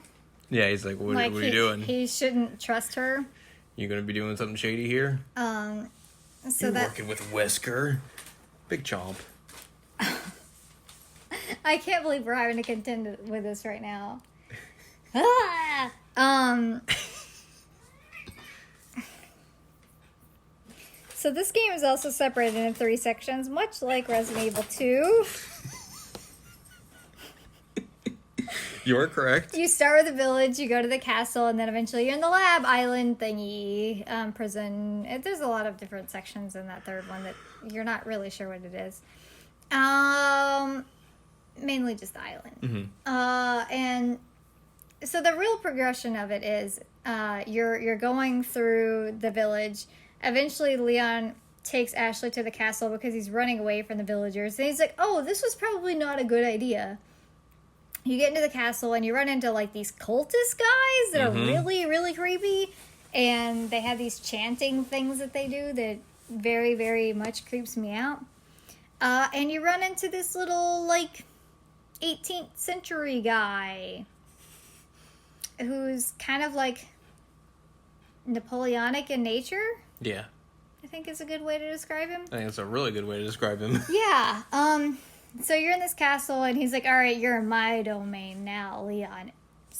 Yeah, he's like, what are you doing? He shouldn't trust her. You gonna be doing something shady here? So You're that working with Wesker. Big chomp. I can't believe we're having to contend with this right now. Ah! So this game is also separated into 3 sections, much like Resident Evil 2. You are correct. You start with the village, you go to the castle, and then eventually you're in the lab island thingy, prison. There's a lot of different sections in that third one that you're not really sure what it is. Mainly just the island. Mm-hmm. And so the real progression of it is you're going through the village. Eventually, Leon takes Ashley to the castle because he's running away from the villagers. And he's like, oh, this was probably not a good idea. You get into the castle and you run into like these cultist guys that are really, really creepy. And they have these chanting things that they do that very, very much creeps me out. And you run into this little like 18th century guy who's kind of like Napoleonic in nature. Yeah. I think is a good way to describe him. I think that's a really good way to describe him. Yeah. So you're in this castle, and he's like, all right, you're in my domain now, Leon.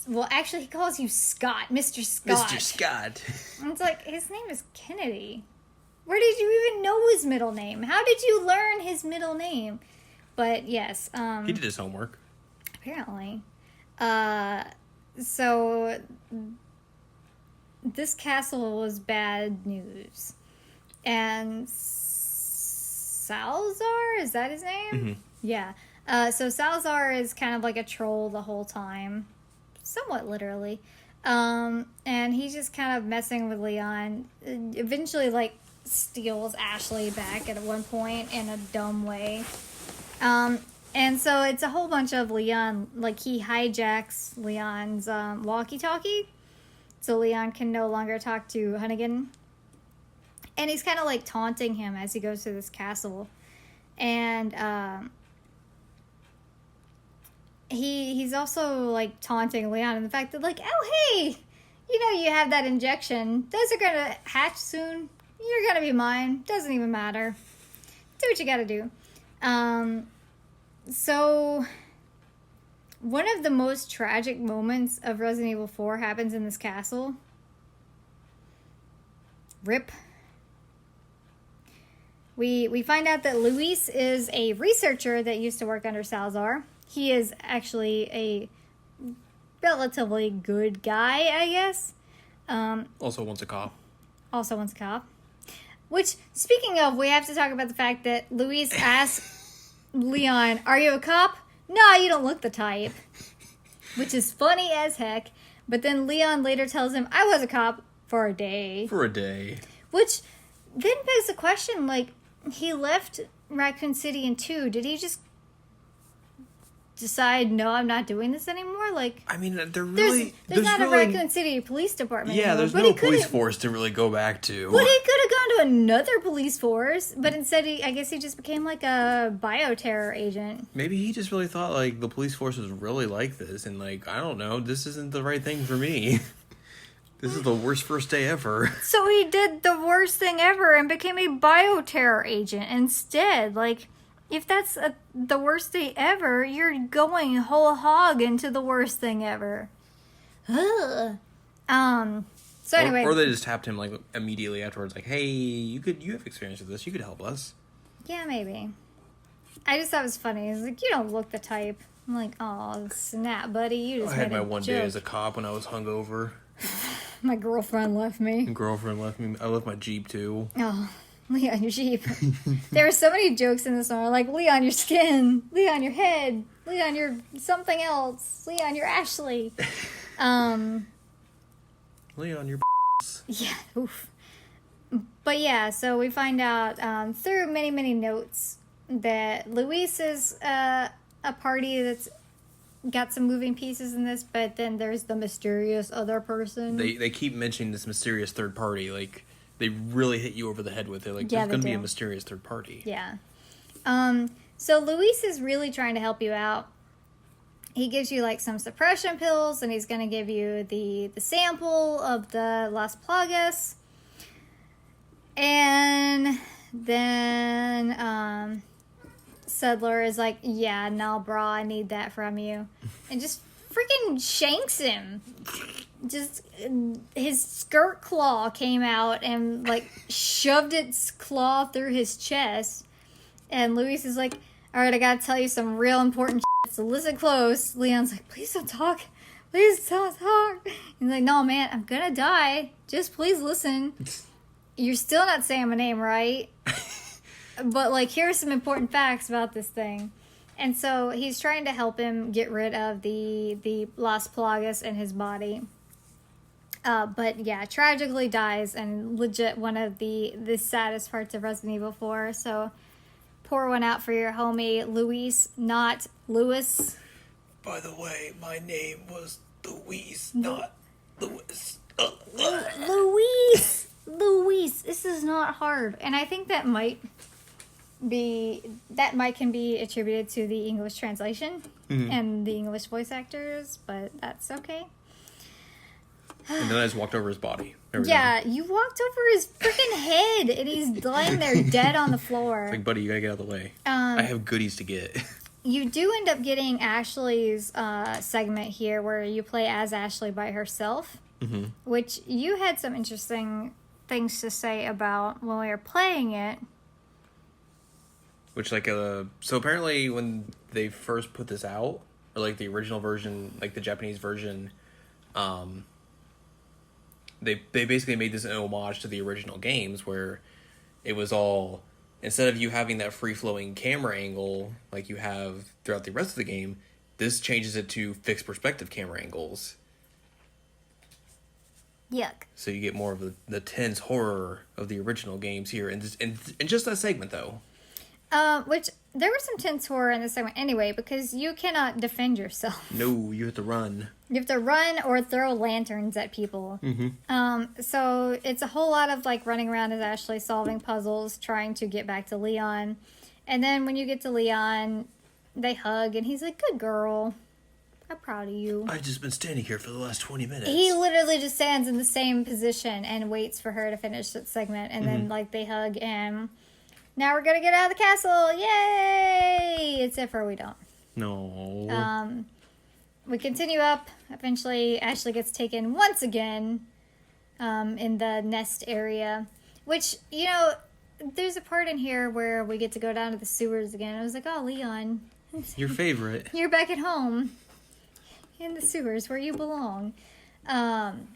Well, actually, he calls you Scott, Mr. Scott. Mr. Scott. And it's like, his name is Kennedy. Where did you even know his middle name? How did you learn his middle name? But yes. He did his homework. Apparently. So this castle was bad news. And Salazar, is that his name? Mm-hmm. Yeah. So Salazar is kind of like a troll the whole time. Somewhat literally. And he's just kind of messing with Leon. Eventually, like, steals Ashley back at one point in a dumb way. And so it's a whole bunch of Leon, like, he hijacks Leon's walkie-talkie. So Leon can no longer talk to Hunnigan. And he's kind of, like, taunting him as he goes through this castle. And, he's also, like, taunting Leon and the fact that, like, oh, hey, you know you have that injection. Those are gonna hatch soon. You're gonna be mine. Doesn't even matter. Do what you gotta do. So, one of the most tragic moments of Resident Evil 4 happens in this castle. Rip. We find out that Luis is a researcher that used to work under Salazar. He is actually a relatively good guy, I guess. Also wants a cop. Also wants a cop. Which, speaking of, we have to talk about the fact that Luis asks Leon, are you a cop? No, you don't look the type. Which is funny as heck. But then Leon later tells him, I was a cop for a day. For a day. Which then begs the question, like, he left Raccoon City in 2. Did he just decide, no, I'm not doing this anymore? Like, I mean, there's not a Raccoon City police department Yeah, anymore, there's but no he could've- police force to really go back to. But he could have gone to another police force, but instead, I guess he just became like a bioterror agent. Maybe he just really thought, like, the police force was really like this, and, like, I don't know, this isn't the right thing for me. This is the worst first day ever. So he did the worst thing ever and became a bioterror agent instead. Like, if that's the worst day ever, you're going whole hog into the worst thing ever. Ugh. So anyway. Or they just tapped him, like, immediately afterwards, like, hey, you have experience with this, you could help us. Yeah, maybe. I just thought it was funny. It's like, you don't look the type. I'm like, oh, snap, buddy. You just I had made my a one joke. day as a cop when I was hungover. My girlfriend left me. Girlfriend left me. I left my Jeep, too. Oh, Leon, your Jeep. There were so many jokes in this one. Like, Leon, your skin. Leon, your head. Leon, you're something else. Leon, you're Ashley. Leon, your Yeah, oof. But yeah, so we find out through many, many notes that Luis is a party that's got some moving pieces in this, but then there's the mysterious other person. They keep mentioning this mysterious third party. Like, they really hit you over the head with it. Like, there's going to be a mysterious third party. Yeah. So Luis is really trying to help you out. He gives you, like, some suppression pills, and he's going to give you the sample of the Las Plagas. And then, Settler is like, yeah, no, bro, I need that from you. And just freaking shanks him. Just, his skirt claw came out and, like, shoved its claw through his chest. And Luis is like, all right, I gotta tell you some real important shit, so listen close. Leon's like, please don't talk. Please don't talk. He's like, no, man, I'm gonna die. Just please listen. You're still not saying my name right. But, like, here are some important facts about this thing. And so he's trying to help him get rid of the Las Plagas in his body. But, yeah, tragically dies, and legit one of the saddest parts of Resident Evil 4. So pour one out for your homie, Luis, not Louis. By the way, my name was Luis, not Louis. Luis, this is not hard. And I think that can be attributed to the English translation and the English voice actors, but that's okay. And then I just walked over his body. Yeah, you walked over his freaking head, and he's lying there dead on the floor. It's like, buddy, you gotta get out of the way. I have goodies to get. You do end up getting Ashley's segment here, where you play as Ashley by herself, which you had some interesting things to say about when we were playing it. Which, like, so apparently when they first put this out, or, like, the original version, like, the Japanese version, they basically made this an homage to the original games, where it was all, instead of you having that free-flowing camera angle like you have throughout the rest of the game, this changes it to fixed perspective camera angles. Yuck. So you get more of the tense horror of the original games here, in just that segment, though. Which, there was some tense horror in this segment anyway, because you cannot defend yourself. No, you have to run. You have to run or throw lanterns at people. So it's a whole lot of, like, running around as Ashley, solving puzzles, trying to get back to Leon. And then when you get to Leon, they hug, and he's like, good girl. I'm proud of you. I've just been standing here for the last 20 minutes. He literally just stands in the same position and waits for her to finish that segment. And then, like, they hug, and now we're going to get out of the castle. Yay! Except for we don't. No. We continue up. Eventually, Ashley gets taken once again in the nest area. Which, you know, there's a part in here where we get to go down to the sewers again. I was like, oh, Leon. Your favorite. You're back at home. In the sewers where you belong. And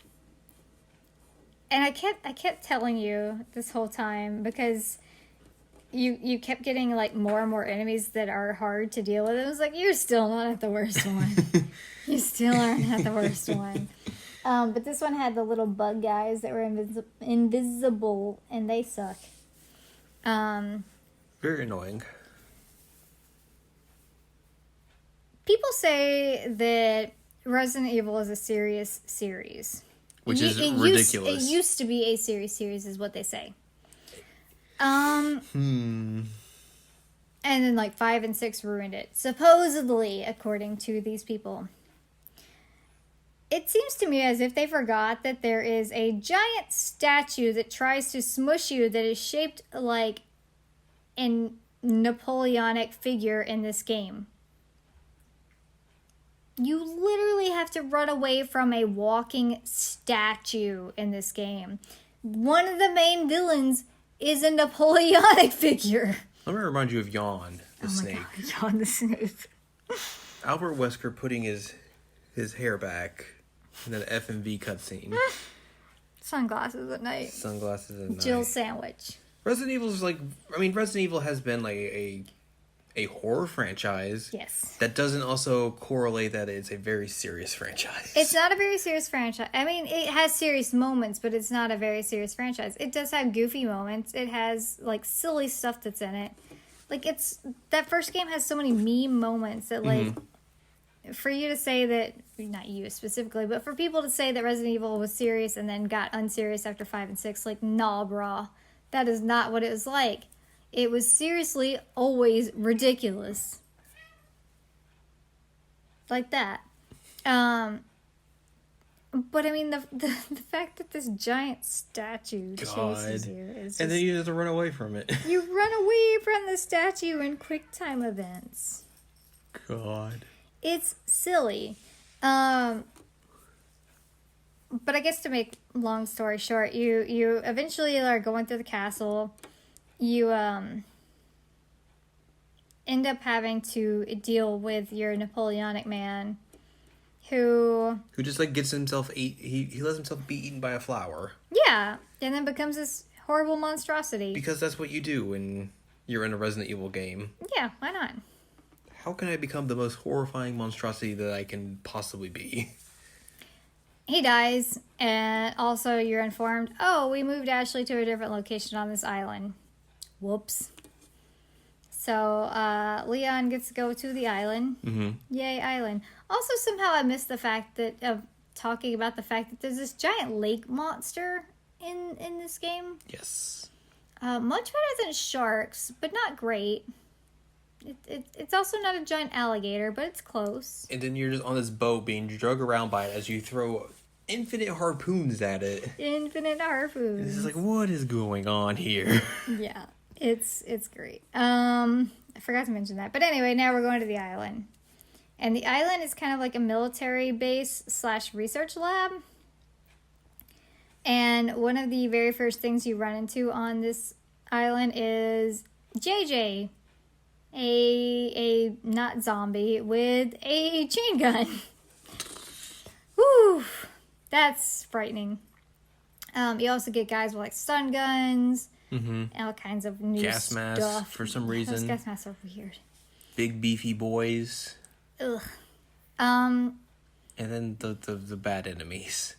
I kept telling you this whole time, because you kept getting, like, more and more enemies that are hard to deal with. I was like, you're still not at the worst one. You still aren't at the worst one. But this one had the little bug guys that were invisible, and they suck. Very annoying. People say that Resident Evil is a serious series. Which is ridiculous. It used to be a series, is what they say. And then, like, 5 and 6 ruined it. Supposedly, according to these people. It seems to me as if they forgot that there is a giant statue that tries to smush you that is shaped like a Napoleonic figure in this game. You literally have to run away from a walking statue in this game. One of the main villains is a Napoleonic figure. Let me remind you of Yawn, the snake. God, Yawn the snake. Albert Wesker putting his hair back in that FMV cutscene. Sunglasses at night. Sunglasses at night. Jill sandwich. Resident Evil has been like a horror franchise. Yes. That doesn't also correlate that it's a very serious franchise. It's not a very serious franchise. I mean, it has serious moments, but it's not a very serious franchise. It does have goofy moments. It has, like, silly stuff that's in it. like, that first game has so many meme moments that, like, for you to say that, not you specifically, but for people to say that Resident Evil was serious and then got unserious after 5 and 6, like, nah, brah. That is not what it was like. It was seriously always ridiculous. Like that. But I mean, the fact that this giant statue chases you is just, and then you have to run away from it. You run away from the statue in quick time events. God. It's silly. But I guess to make long story short, you eventually are going through the castle. You end up having to deal with your Napoleonic man, who just like gets himself he lets himself be eaten by a flower. Yeah, and then becomes this horrible monstrosity. Because that's what you do when you're in a Resident Evil game. Yeah, why not? How can I become the most horrifying monstrosity that I can possibly be? He dies, and also you're informed, oh, we moved Ashley to a different location on this island. Whoops. So, Leon gets to go to the island. Mm-hmm. Yay, island. Also, somehow I missed the fact that, talking about the fact that there's this giant lake monster in this game. Yes. Much better than sharks, but not great. It's also not a giant alligator, but it's close. And then you're just on this boat being drug around by it as you throw infinite harpoons at it. Infinite harpoons. It's just like, what is going on here? Yeah, it's great. I forgot to mention that. But anyway, now we're going to the island. And the island is kind of like a military base / research lab. And one of the very first things you run into on this island is JJ. A not zombie with a chain gun. Whew, that's frightening. You also get guys with like stun guns, and all kinds of new gas masks stuff. for some reason. Those gas masks are weird. Big beefy boys. Ugh. And then the bad enemies.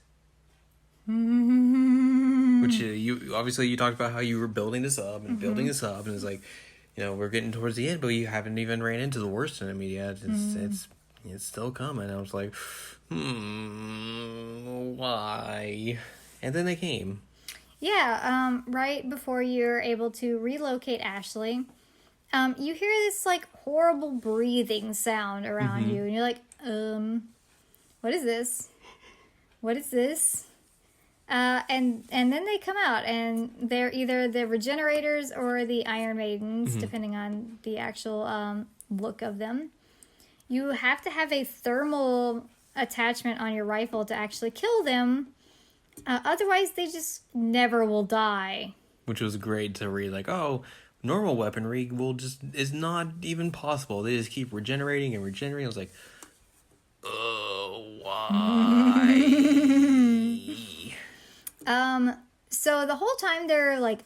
Which you obviously talked about how you were building this up and building this up, and it's like, you know, we're getting towards the end, but you haven't even ran into the worst enemy yet. It's still coming. I was like, why? And then they came. Yeah, right before you're able to relocate Ashley, you hear this like horrible breathing sound around you, and you're like, what is this? What is this? And then they come out, and they're either the Regenerators or the Iron Maidens, depending on the actual look of them. You have to have a thermal attachment on your rifle to actually kill them. Otherwise, they just never will die. Which was great to read, like, oh, normal weaponry is not even possible. They just keep regenerating and regenerating. I was like, oh, why? So the whole time they're like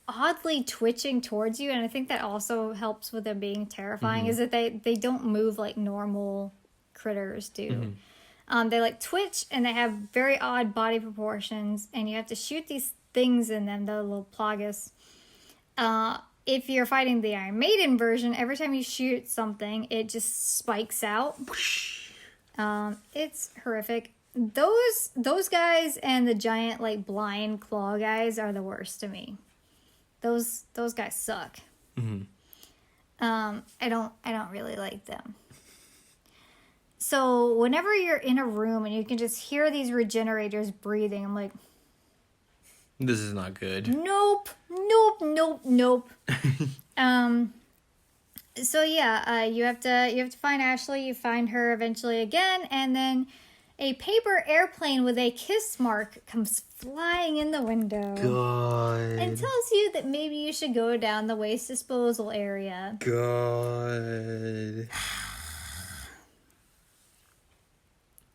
oddly twitching towards you, and I think that also helps with them being terrifying, is that they don't move like normal critters do. They like twitch, and they have very odd body proportions, and you have to shoot these things in them, the little plagas. If you're fighting the Iron Maiden version, every time you shoot something, it just spikes out. It's horrific. Those guys and the giant like blind claw guys are the worst to me. Those guys suck. I don't really like them. So whenever you're in a room and you can just hear these regenerators breathing, I'm like, this is not good. Nope. So yeah, you have to find Ashley. You find her eventually again, and then a paper airplane with a kiss mark comes flying in the window. God. And tells you that maybe you should go down the waste disposal area. God.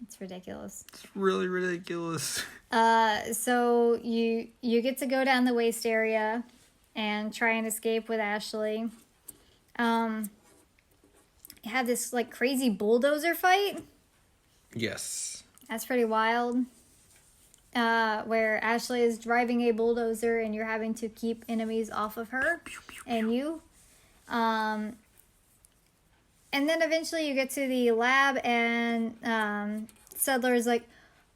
It's ridiculous. It's really ridiculous. So you get to go down the waste area and try and escape with Ashley. You have this like crazy bulldozer fight. Yes. That's pretty wild. Where Ashley is driving a bulldozer and you're having to keep enemies off of her. And you And then eventually you get to the lab, and Settler's like,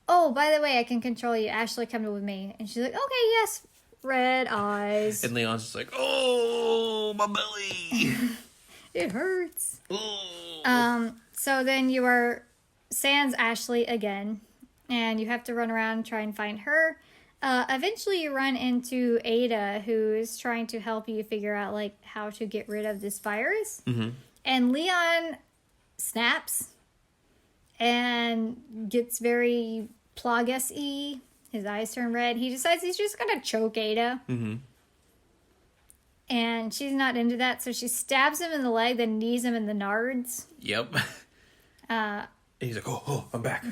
oh, by the way, I can control you. Ashley, come with me. And she's like, okay, yes. Red eyes. And Leon's just like, oh, my belly. It hurts. Oh. So then you are sans Ashley again, and you have to run around and try and find her. Eventually you run into Ada, who is trying to help you figure out, like, how to get rid of this virus. Mm-hmm. And Leon snaps and gets very Plagueis-y. His eyes turn red. He decides he's just going to choke Ada. Mm-hmm. And she's not into that, so she stabs him in the leg, then knees him in the nards. Yep. He's like, oh, I'm back.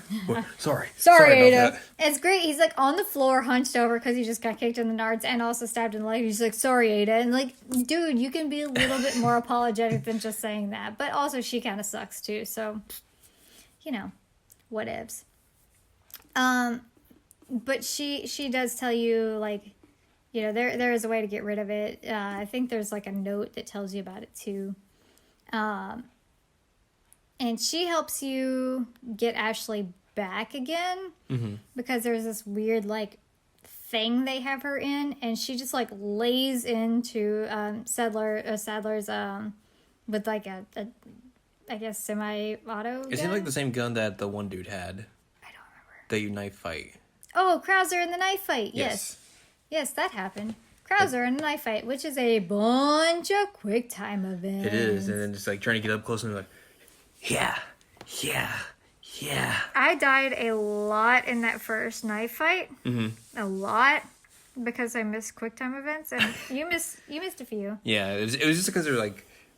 Sorry. Sorry, about Ada. that. It's great. He's like on the floor, hunched over because he just got kicked in the nards and also stabbed in the leg. He's like, sorry, Ada. And like, dude, you can be a little bit more apologetic than just saying that. But also, she kind of sucks too. So, you know, whatevs. But she does tell you, like, you know, there is a way to get rid of it. I think there's like a note that tells you about it too. And she helps you get Ashley back again. Mm-hmm. Because there's this weird, like, thing they have her in. And she just, like, lays into Sadler's, with, like, a I guess, semi-auto gun. Isn't it like the same gun that the one dude had? I don't remember. That you knife fight. Oh, Krauser in the knife fight. Yes. Yes, that happened. Krauser in a knife fight, which is a bunch of quick time events. It is. And then just, like, trying to get up close and be like, yeah. I died a lot in that first knife fight. Mm-hmm. A lot. Because I missed quick time events. And you missed a few. Yeah, it was just because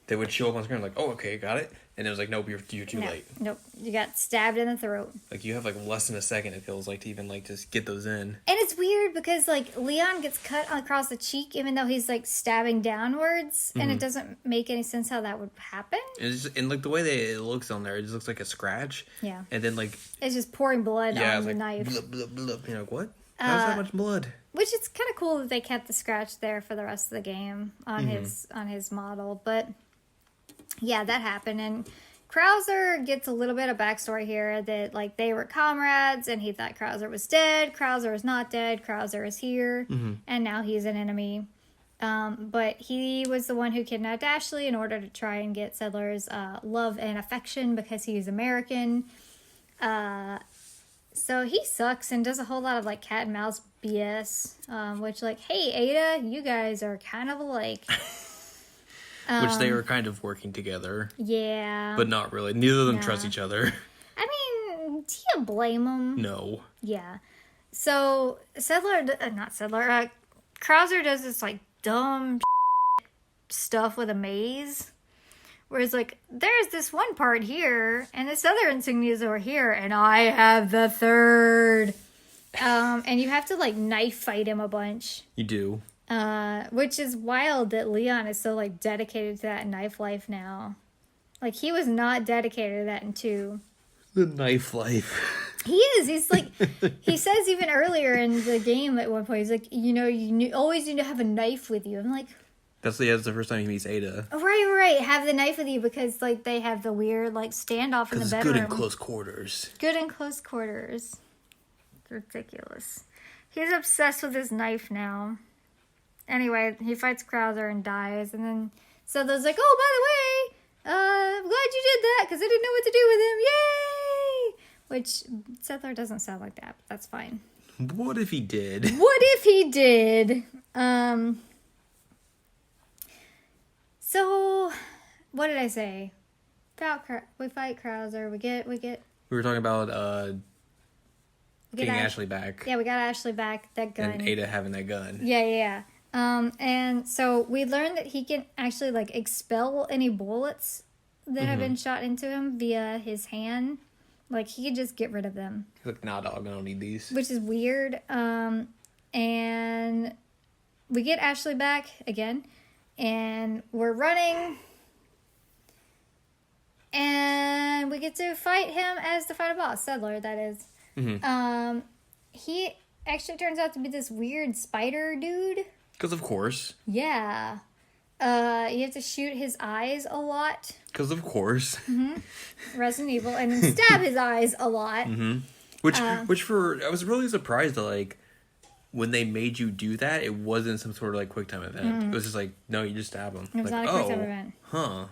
they would show up on screen like, oh, okay, got it. And it was like, nope, you're too late. Nope. You got stabbed in the throat. Like, you have, like, less than a second, it feels like, to even, like, just get those in. And it's weird because, like, Leon gets cut across the cheek even though he's, like, stabbing downwards. Mm-hmm. And it doesn't make any sense how that would happen. And like, the way it looks on there, it just looks like a scratch. Yeah. And then, like... It's just pouring blood on the like, knife. Blub, blub, blub. You're like, what? How's that much blood? Which is kind of cool that they kept the scratch there for the rest of the game on his model. But, yeah, that happened. And Krauser gets a little bit of backstory here that, like, they were comrades and he thought Krauser was dead. Krauser is not dead. Krauser is here. Mm-hmm. And now he's an enemy. But he was the one who kidnapped Ashley in order to try and get Settler's love and affection because he's American. So he sucks and does a whole lot of, like, cat and mouse BS. Which, like, hey, Ada, you guys are kind of alike. Which they were kind of working together. Yeah. But not really. Neither of them trust each other. I mean, do you blame them? No. Yeah. So, Krauser does this, like, dumb stuff with a maze. Whereas, like, there's this one part here, and this other insignia is over here, and I have the third. And you have to, like, knife fight him a bunch. You do. Which is wild that Leon is so, like, dedicated to that knife life now. Like, he was not dedicated to that in 2. The knife life. He is. He's like, he says even earlier in the game at one point, he's like, you always need to have a knife with you. I'm like... That's the first time he meets Ada. Right. Have the knife with you because, like, they have the weird, like, standoff in the bedroom. Because it's good in close quarters. Good in close quarters. Ridiculous. He's obsessed with his knife now. Anyway, he fights Krauser and dies. And then Settler's like, oh, by the way, I'm glad you did that because I didn't know what to do with him. Yay! Which, Settler doesn't sound like that, but that's fine. What if he did? So, what did I say? We fight Krauser. We were talking about getting Ashley back. Yeah, we got Ashley back. That gun. And Ada having that gun. Yeah. And so we learned that he can actually, like, expel any bullets that have been shot into him via his hand. Like, he could just get rid of them. He's like, nah, dog, I don't need these. Which is weird. And we get Ashley back again. And we're running. And we get to fight him as the final boss. Settler, that is. Mm-hmm. He actually turns out to be this weird spider dude. Because of course. Yeah. You have to shoot his eyes a lot. Because of course. Resident Evil. And then stab his eyes a lot. Which I was really surprised that, like, when they made you do that, it wasn't some sort of, like, QuickTime event. It was just like, no, you just stab him. It was like, not a QuickTime event. Huh.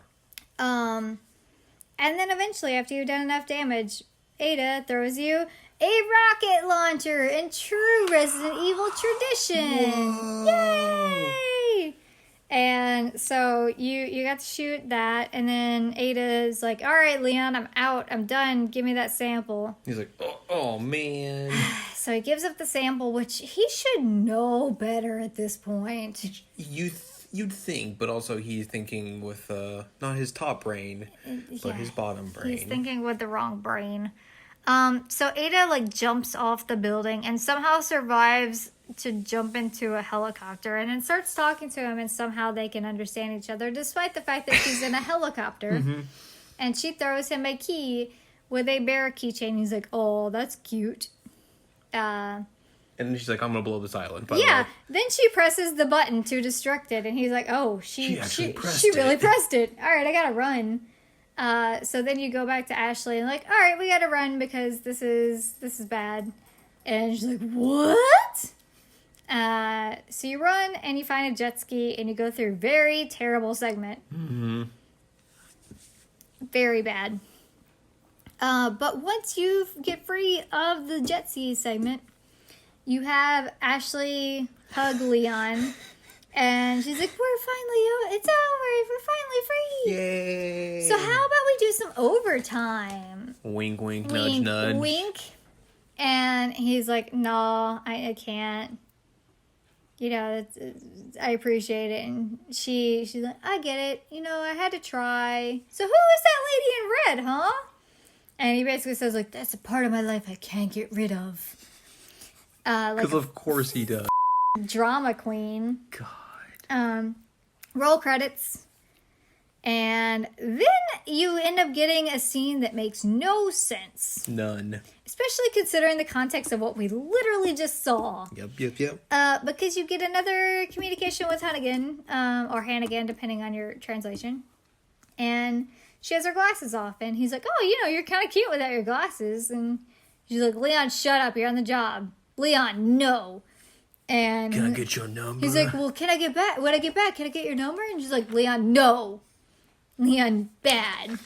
And then eventually, after you've done enough damage, Ada throws you a rocket launcher in true Resident Evil tradition. Whoa. Yay! And so you got to shoot that, and then Ada's like, all right, Leon, I'm out. I'm done. Give me that sample. He's like, oh man. So he gives up the sample, which he should know better at this point. You'd think, but also he's thinking with not his top brain, but his bottom brain. He's thinking with the wrong brain. So Ada, like, jumps off the building and somehow survives to jump into a helicopter and then starts talking to him, and somehow they can understand each other despite the fact that she's in a helicopter. And she throws him a key with a bear keychain. He's like, oh, that's cute. And then she's like, I'm gonna blow this island. Yeah, then she presses the button to destruct it, and he's like, oh, she really pressed it. All right, I gotta run. So then you go back to Ashley and like, all right, we gotta run because this is bad. And she's like, what? So you run and you find a jet ski and you go through a very terrible segment. Very bad. But once you get free of the jet ski segment, you have Ashley hug Leon. And she's like, it's over. We're finally free. Yay. So how about we do some overtime? Wink, wink, nudge, nudge. Wink. And he's like, no, I can't. You know, I appreciate it. And she's like, I get it. You know, I had to try. So who is that lady in red, huh? And he basically says, like, that's a part of my life I can't get rid of. Because of course he does. Drama queen. God. Roll credits. And then you end up getting a scene that makes no sense. None. Especially considering the context of what we literally just saw. Yep. Because you get another communication with Hannigan, or Hannigan, depending on your translation. And she has her glasses off. And he's like, oh, you know, you're kind of cute without your glasses. And she's like, Leon, shut up. You're on the job. Leon, no. And can I get your number? He's like, well, can I get back? When I get back, can I get your number? And she's like, Leon, no. Leon, bad.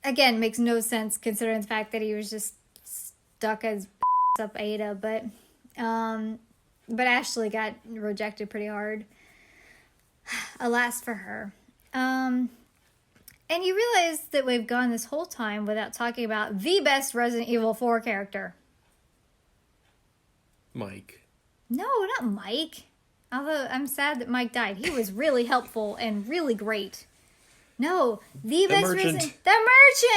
Again, makes no sense considering the fact that he was just stuck as up Ada, but Ashley got rejected pretty hard. Alas for her. And you realize that we've gone this whole time without talking about the best Resident Evil 4 character. Mike. No, not Mike. Although I'm sad that Mike died. He was really helpful and really great. No, the best merchant. The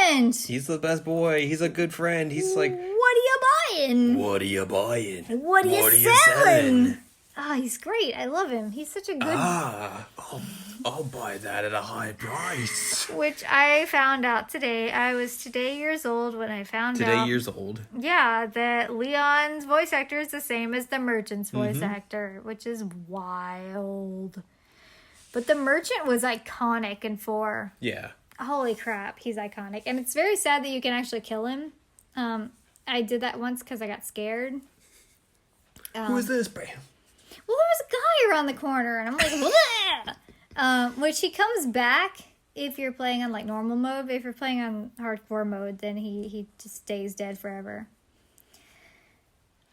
merchant! He's the best boy. He's a good friend. He's like, what are you buying? What are you buying? What are you selling? Ah, he's great. I love him. He's such a good... I'll buy that at a high price. Which I found out today. I was today years old when I found out. Today years old? Yeah, that Leon's voice actor is the same as the merchant's voice actor, which is wild. But the merchant was iconic in 4. Yeah. Holy crap, he's iconic. And it's very sad that you can actually kill him. I did that once because I got scared. Who is this, Bam? Well, there was a guy around the corner, and I'm like, bleh! Which he comes back if you're playing on, like, normal mode. But if you're playing on hardcore mode, then he just stays dead forever.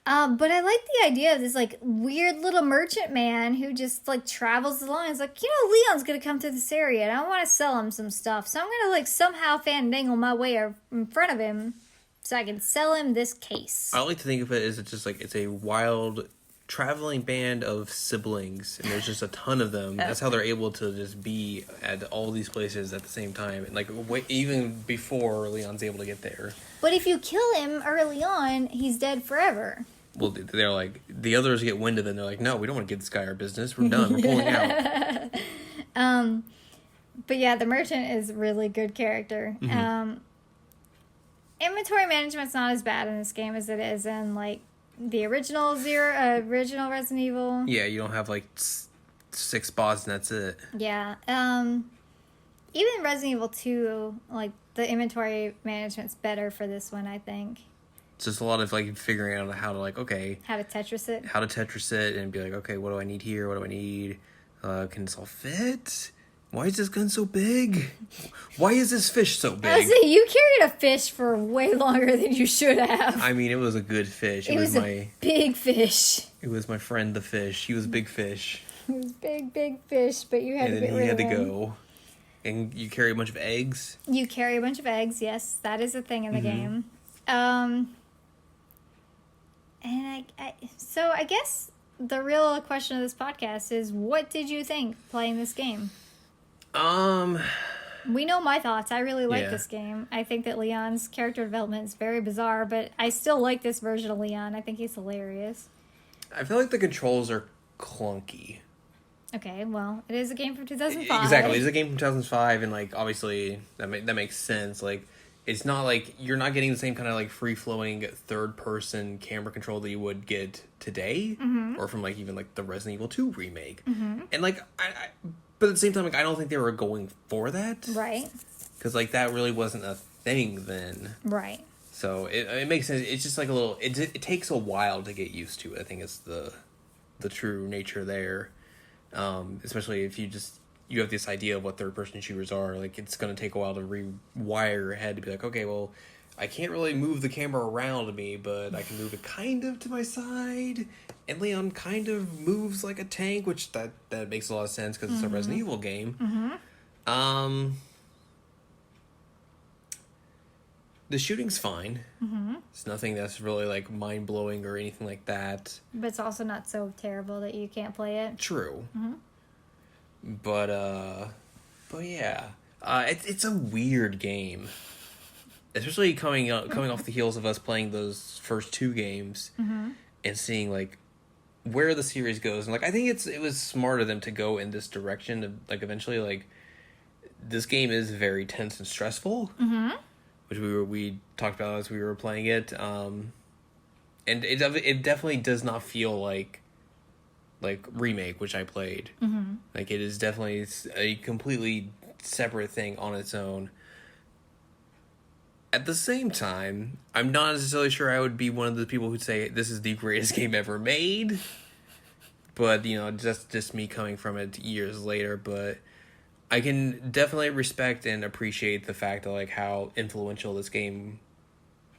But I like the idea of this, like, weird little merchant man who just, like, travels along. It's like, you know, Leon's gonna come through this area, and I want to sell him some stuff. So I'm gonna, like, somehow fandangle my way in front of him so I can sell him this case. I like to think of it as it's a wild traveling band of siblings, and there's just a ton of them. That's how they're able to just be at all these places at the same time, and like even before Leon's able to get there. But if you kill him early on, he's dead forever. Well, they're like, the others get wind of it, and they're like, no, we don't want to give this guy our business. We're done. We're pulling out. But yeah, the merchant is a really good character. Inventory management's not as bad in this game as it is in, like, the original Resident Evil. Yeah, you don't have, like, 6 spots and that's it. Yeah. Even Resident Evil 2, like, the inventory management's better for this one, I think. It's just a lot of, like, figuring out how to, like, How to Tetris it. How to Tetris it and be like, okay, what do I need here? What do I need? Can this all fit? Why is this gun so big? Why is this fish so big? I was saying, you carried a fish for way longer than you should have. I mean, it was a good fish. It was a big fish. It was my friend, the fish. He was big fish. It was big fish, but you had to get rid of him. And then he had to go. And you carry a bunch of eggs? You carry a bunch of eggs, yes. That is a thing in the game. And so I guess the real question of this podcast is, what did you think playing this game? We know my thoughts. I really like this game. I think that Leon's character development is very bizarre, but I still like this version of Leon. I think he's hilarious. I feel like the controls are clunky. Okay, well, it is a game from 2005. Exactly, it's a game from 2005, and, like, obviously, that makes sense. Like, it's not like, you're not getting the same kind of, like, free-flowing third-person camera control that you would get today, or from, like, even, like, the Resident Evil 2 remake. And, like, but at the same time, like, I don't think they were going for that. Right. Because, like, that really wasn't a thing then. Right. So, it makes sense. It's just, like, a little, it takes a while to get used to it. I think it's the true nature there. Especially if you have this idea of what third-person shooters are. Like, it's going to take a while to rewire your head to be like, okay, well, I can't really move the camera around me, but I can move it kind of to my side. And Leon kind of moves like a tank, which that makes a lot of sense because it's a Resident Evil game. The shooting's fine. It's nothing that's really, like, mind-blowing or anything like that. But it's also not so terrible that you can't play it. True. But yeah. It's a weird game. Especially coming off the heels of us playing those first 2 games and seeing, like, where the series goes. And, like, I think it was smart of them to go in this direction of, like, eventually, like, this game is very tense and stressful. Which we talked about as we were playing it. And it definitely does not feel like Remake, which I played. Like, it is definitely a completely separate thing on its own. At the same time, I'm not necessarily sure I would be one of the people who'd say this is the greatest game ever made. But, you know, just me coming from it years later. But I can definitely respect and appreciate the fact of, like, how influential this game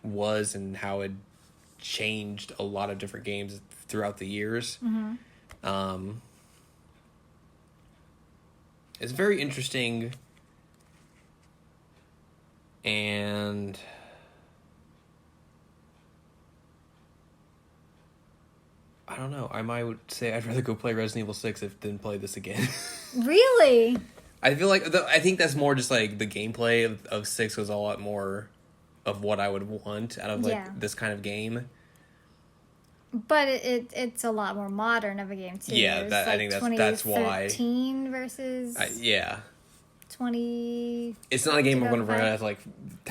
was and how it changed a lot of different games throughout the years. It's very interesting, and I don't know. I might say I'd rather go play Resident Evil 6 than play this again. Really? I feel like I think that's more just like the gameplay of 6 was a lot more of what I would want out of this kind of game. But it's a lot more modern of a game too. Yeah, I think that's why. 2013 versus 20. It's not a game we're going to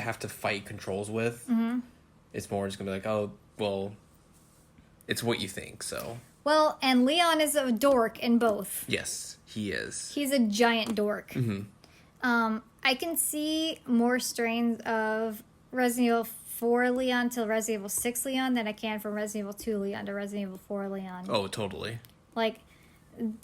have to fight controls with. It's more just going to be like, oh well, it's what you think. So. Well, and Leon is a dork in both. Yes, he is. He's a giant dork. I can see more strains of Resident Evil 4 Leon to Resident Evil 6 Leon than I can from Resident Evil 2 Leon to Resident Evil 4 Leon. Oh, totally. Like,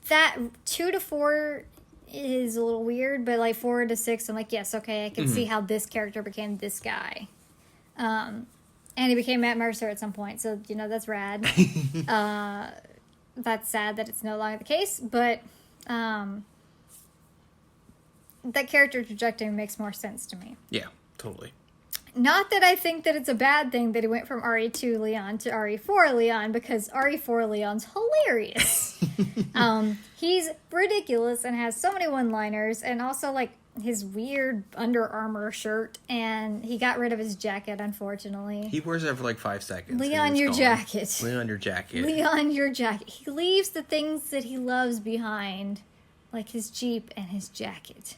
that 2 to 4 is a little weird, but, like, 4 to 6, I'm like, yes, okay, I can see how this character became this guy. And he became Matt Mercer at some point, so, you know, that's rad. That's sad that it's no longer the case, but that character trajectory makes more sense to me. Yeah, totally. Not that I think that it's a bad thing that he went from RE2 Leon to RE4 Leon, because RE4 Leon's hilarious. He's ridiculous and has so many one-liners, and also, like, his weird Under Armour shirt, and he got rid of his jacket, unfortunately. He wears it for like 5 seconds. Leon, your jacket. Leon, your jacket. Leon, your jacket. He leaves the things that he loves behind, like his Jeep and his jacket.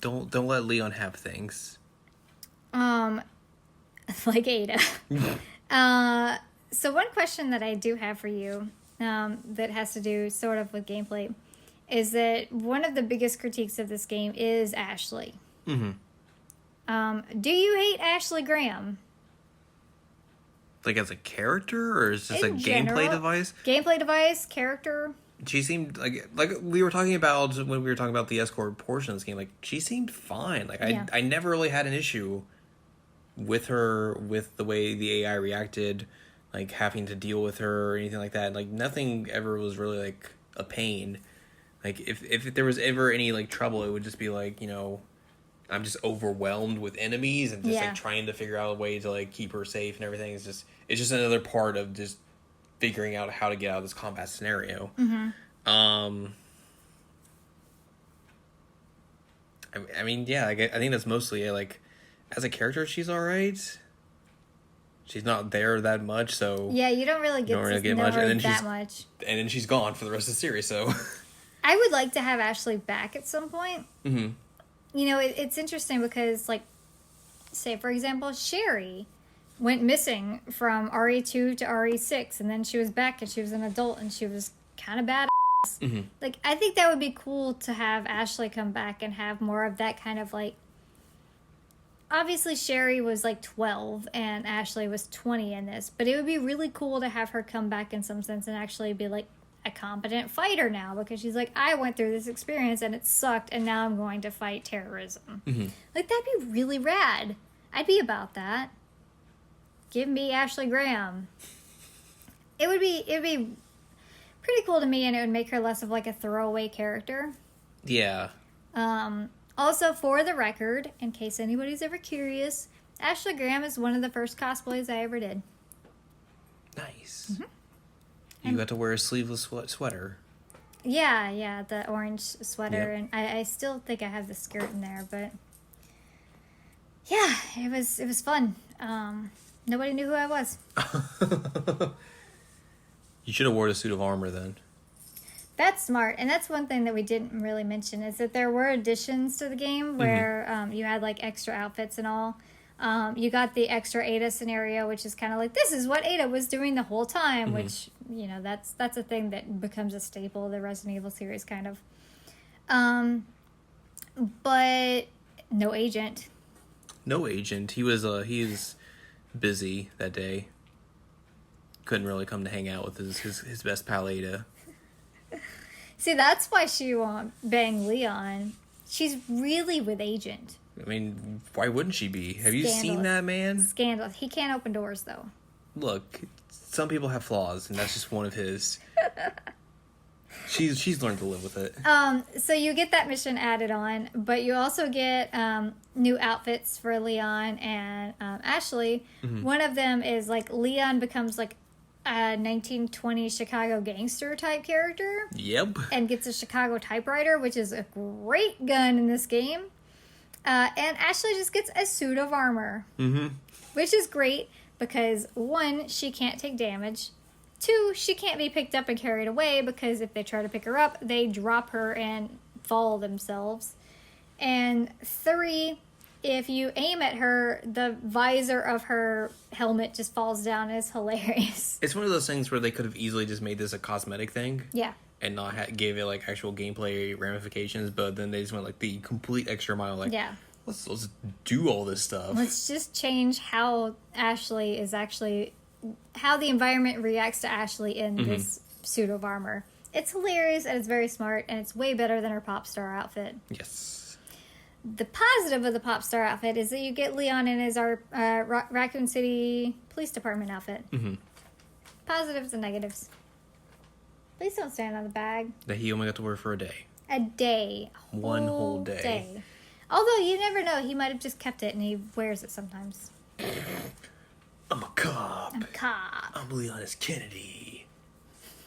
Don't let Leon have things. Like Ada. So one question that I do have for you, that has to do sort of with gameplay. is that one of the biggest critiques of this game is Ashley. Mm-hmm. Do you hate Ashley Graham? Like as a character, or is this a general, gameplay device? Gameplay device, character. She seemed like we were talking about when we were talking about the escort portion of this game. Like, she seemed fine. Like, Yeah. I never really had an issue with her, with the way the AI reacted, like having to deal with her or anything like that. Like, nothing ever was really like a pain. Like, if there was ever any like trouble, it would just be like, you know, I'm just overwhelmed with enemies and just like trying to figure out a way to like keep her safe and everything. It's just another part of just figuring out how to get out of this combat scenario. Mm-hmm. I mean, yeah, I think that's mostly it. Like, as a character, she's all right. She's not there that much, so yeah, you don't really get much, and then much. And then she's gone for the rest of the series. So, I would like to have Ashley back at some point. mm-hmm. You know, it's interesting because, like, say for example, Sherry went missing from RE2 to RE6, and then she was back and she was an adult and she was kind of badass. Mm-hmm. Like, I think that would be cool to have Ashley come back and have more of that kind of, like, obviously Sherry was like 12 and Ashley was 20 in this, but it would be really cool to have her come back in some sense and actually be like a competent fighter now, because she's like, I went through this experience and it sucked and now I'm going to fight terrorism. Mm-hmm. Like, that'd be really rad. I'd be about that. Give me Ashley Graham. It'd be pretty cool to me, and it would make her less of like a throwaway character. Yeah. Also, for the record, in case anybody's ever curious, Ashley Graham is one of the first cosplays I ever did. Nice. Mm-hmm. You got to wear a sleeveless sweater. Yeah, the orange sweater, Yep. and I still think I have the skirt in there, but yeah, it was fun. Nobody knew who I was. You should have worn a suit of armor then. That's smart, and that's one thing that we didn't really mention, is that there were additions to the game where you had like extra outfits and all. You got the extra Ada scenario, which is kind of like, this is what Ada was doing the whole time, which, you know, that's a thing that becomes a staple of the Resident Evil series, kind of. But no agent. No agent. He was busy that day. Couldn't really come to hang out with his best pal Ada. See, that's why she won't bang Leon. She's really with Agent. I mean, why wouldn't she be? Have you seen that man? Scandalous. He can't open doors, though. Look, some people have flaws, and that's just one of his. She's learned to live with it. So you get that mission added on, but you also get new outfits for Leon and Ashley. Mm-hmm. One of them is like Leon becomes like a 1920s Chicago gangster type character. Yep. And gets a Chicago typewriter, which is a great gun in this game. And Ashley just gets a suit of armor. Mm-hmm. Which is great because, one, she can't take damage. Two, she can't be picked up and carried away because if they try to pick her up, they drop her and fall themselves. And three, if you aim at her, the visor of her helmet just falls down. It's hilarious. It's one of those things where they could have easily just made this a cosmetic thing. Yeah. And not gave it like actual gameplay ramifications, but then they just went like the complete extra mile. Like, yeah. Let's do all this stuff. Let's just change how Ashley is actually, how the environment reacts to Ashley in this suit of armor. It's hilarious and it's very smart and it's way better than her pop star outfit. Yes. The positive of the pop star outfit is that you get Leon in his Raccoon City Police Department outfit. Mm-hmm. Positives and negatives. Please don't stand on the bag. That he only got to wear for a day. A day. One whole day. Although you never know, he might have just kept it and he wears it sometimes. I'm a cop. I'm a cop. I'm Leon S. Kennedy.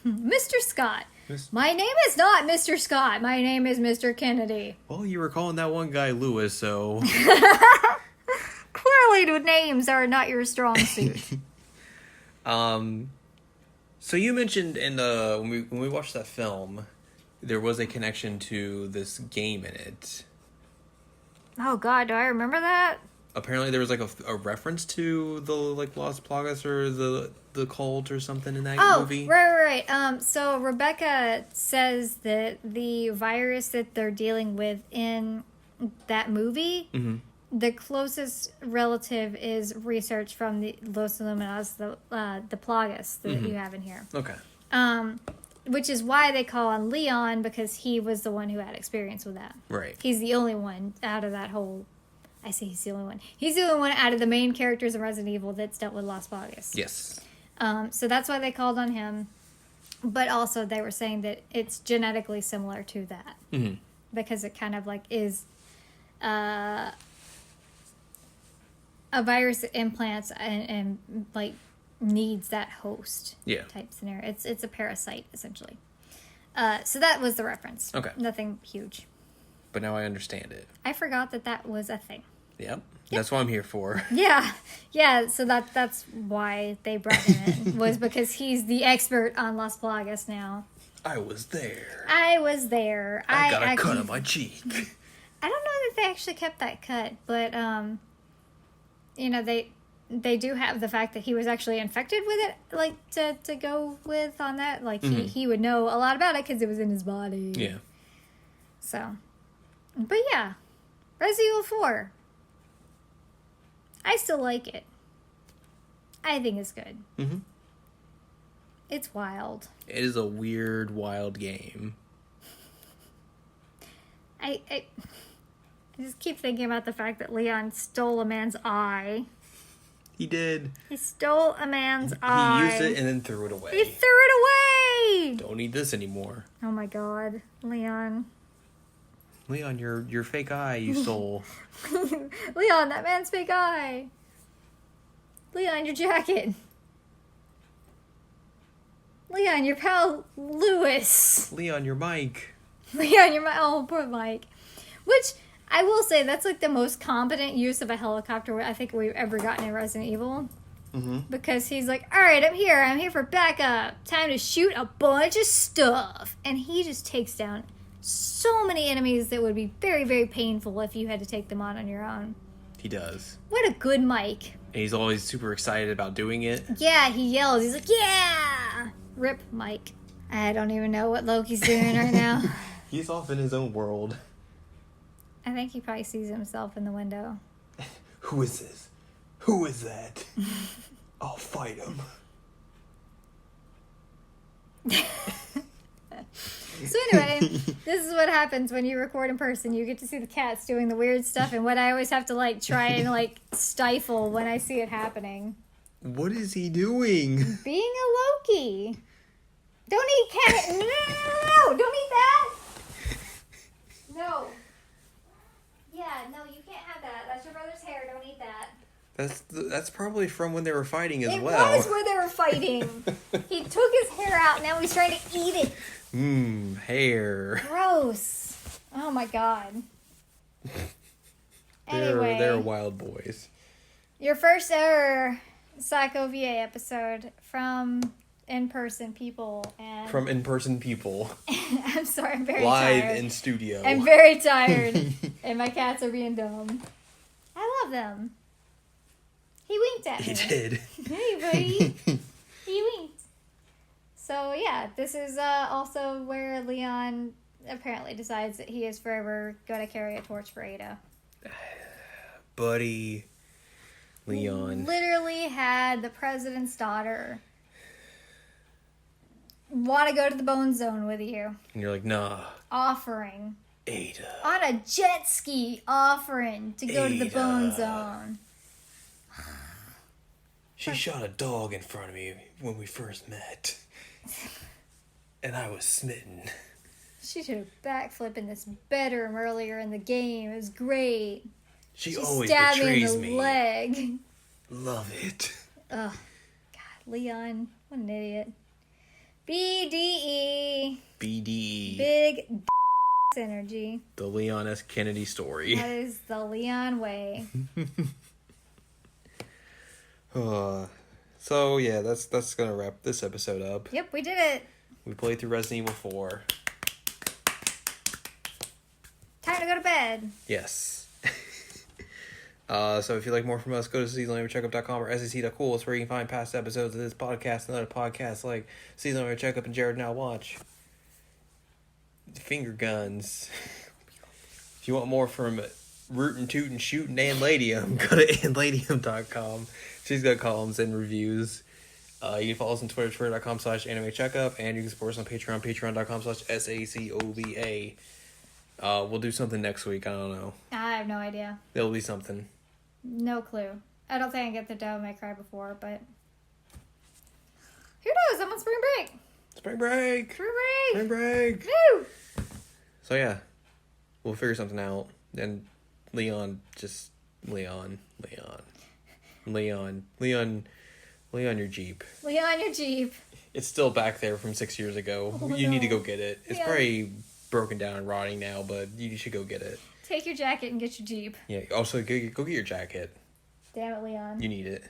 Mr. Scott. My name is not Mr. Scott. My name is Mr. Kennedy. Well, you were calling that one guy Lewis, so... Clearly the names are not your strong suit. So you mentioned in the when we watched that film, there was a connection to this game in it. Oh God, do I remember that? apparently there was like a reference to the like Las Plagas or the cult or something in that movie. Right. So Rebecca says that the virus that they're dealing with in that movie, the closest relative is research from the Los Illuminados, the Plagas that you have in here. Okay. Which is why they call on Leon, because he was the one who had experience with that. Right. He's the only one out of that whole... I say he's the only one. He's the only one out of the main characters in Resident Evil that's dealt with Las Plagas. Yes. So that's why they called on him. But also they were saying that it's genetically similar to that. Mm-hmm. Because it kind of like is a virus that implants and like needs that host type scenario. It's a parasite, essentially. So that was the reference. Okay. Nothing huge. But now I understand it. I forgot that was a thing. Yep. That's what I'm here for. Yeah. So that's why they brought him in, was because he's the expert on Las Plagas now. I was there. I got a cut on my cheek. I don't know that they actually kept that cut, but they do have the fact that he was actually infected with it, like to go with on that. Like he would know a lot about it because it was in his body. Yeah. So, but yeah, Resident Evil 4. I still like it. I think it's good. Mm-hmm. It's wild. It is a weird, wild game. I just keep thinking about the fact that Leon stole a man's eye. He did. He stole a man's eye. He used it and then threw it away. He threw it away! Don't need this anymore. Oh my god. Leon, your fake eye you stole. Leon, that man's fake eye. Leon, your jacket. Leon, your pal Lewis. Leon, your mic. Leon, oh, poor Mike. Which, I will say, that's like the most competent use of a helicopter I think we've ever gotten in Resident Evil. Mm-hmm. Because he's like, alright, I'm here for backup. Time to shoot a bunch of stuff. And he just takes down so many enemies that would be very, very painful if you had to take them on your own. He does. What a good Mike. And he's always super excited about doing it. Yeah, he yells. He's like, yeah! Rip Mike. I don't even know what Loki's doing right now. He's off in his own world. I think he probably sees himself in the window. Who is this? Who is that? I'll fight him. So anyway, this is what happens when you record in person. You get to see the cats doing the weird stuff, and what I always have to like try and like stifle when I see it happening. What is he doing? Being a Loki. Don't eat cat. No! Don't eat that. No. Yeah, no, you can't have that. That's your brother's hair. Don't eat that. That's probably from when they were fighting as well. It was where they were fighting. He took his hair out, and now he's trying to eat it. Hair. Gross. Oh my god. Anyway. They're wild boys. Your first ever Psych OVA episode from in-person people. From in-person people. I'm sorry, I'm very Live tired. in studio. I'm very tired. And my cats are being dumb. I love them. He winked at me. He did. Hey, buddy. He winked. So, yeah, this is also where Leon apparently decides that he is forever going to carry a torch for Ada. Buddy. Leon. Literally had the president's daughter want to go to the Bone Zone with you. And you're like, nah. Offering. Ada. On a jet ski offering to go to the Bone Zone. She shot a dog in front of me when we first met. And I was smitten. She did a backflip in this bedroom earlier in the game. It was great. She always stabbed betrays me in the me. leg. Love it. Ugh. God, Leon. What an idiot. BDE. BDE. Big energy. The Leon S. Kennedy story. That is the Leon way. So yeah, that's gonna wrap this episode up. Yep, we did it. We played through Resident Evil 4. Time to go to bed. Yes. So if you like more from us, go to seasonalcheckup.com or sec.cool. It's where you can find past episodes of this podcast and other podcasts like Seasonal Anime Checkup and Jared Now Watch. Finger guns. If you want more from Rootin' Tootin' Shootin' Anne Ladyem, go to anneladyem.com. She's got columns and reviews. You can follow us on Twitter, twitter.com/anime checkup, and you can support us on Patreon, patreon.com/SACOVA. We'll do something next week. I don't know. I have no idea. There'll be something. No clue. I don't think I get the Devil May Cry before, but who knows? I'm on spring break. Spring break. Spring break. Spring break. Woo! So yeah, we'll figure something out. And Leon, your Jeep. Leon, your Jeep. It's still back there from 6 years ago. Oh, you need to no. go get it. It's Yeah. probably broken down and rotting now, but you should go get it. Take your jacket and get your Jeep. Yeah. Also, go get your jacket. Damn it, Leon. You need it.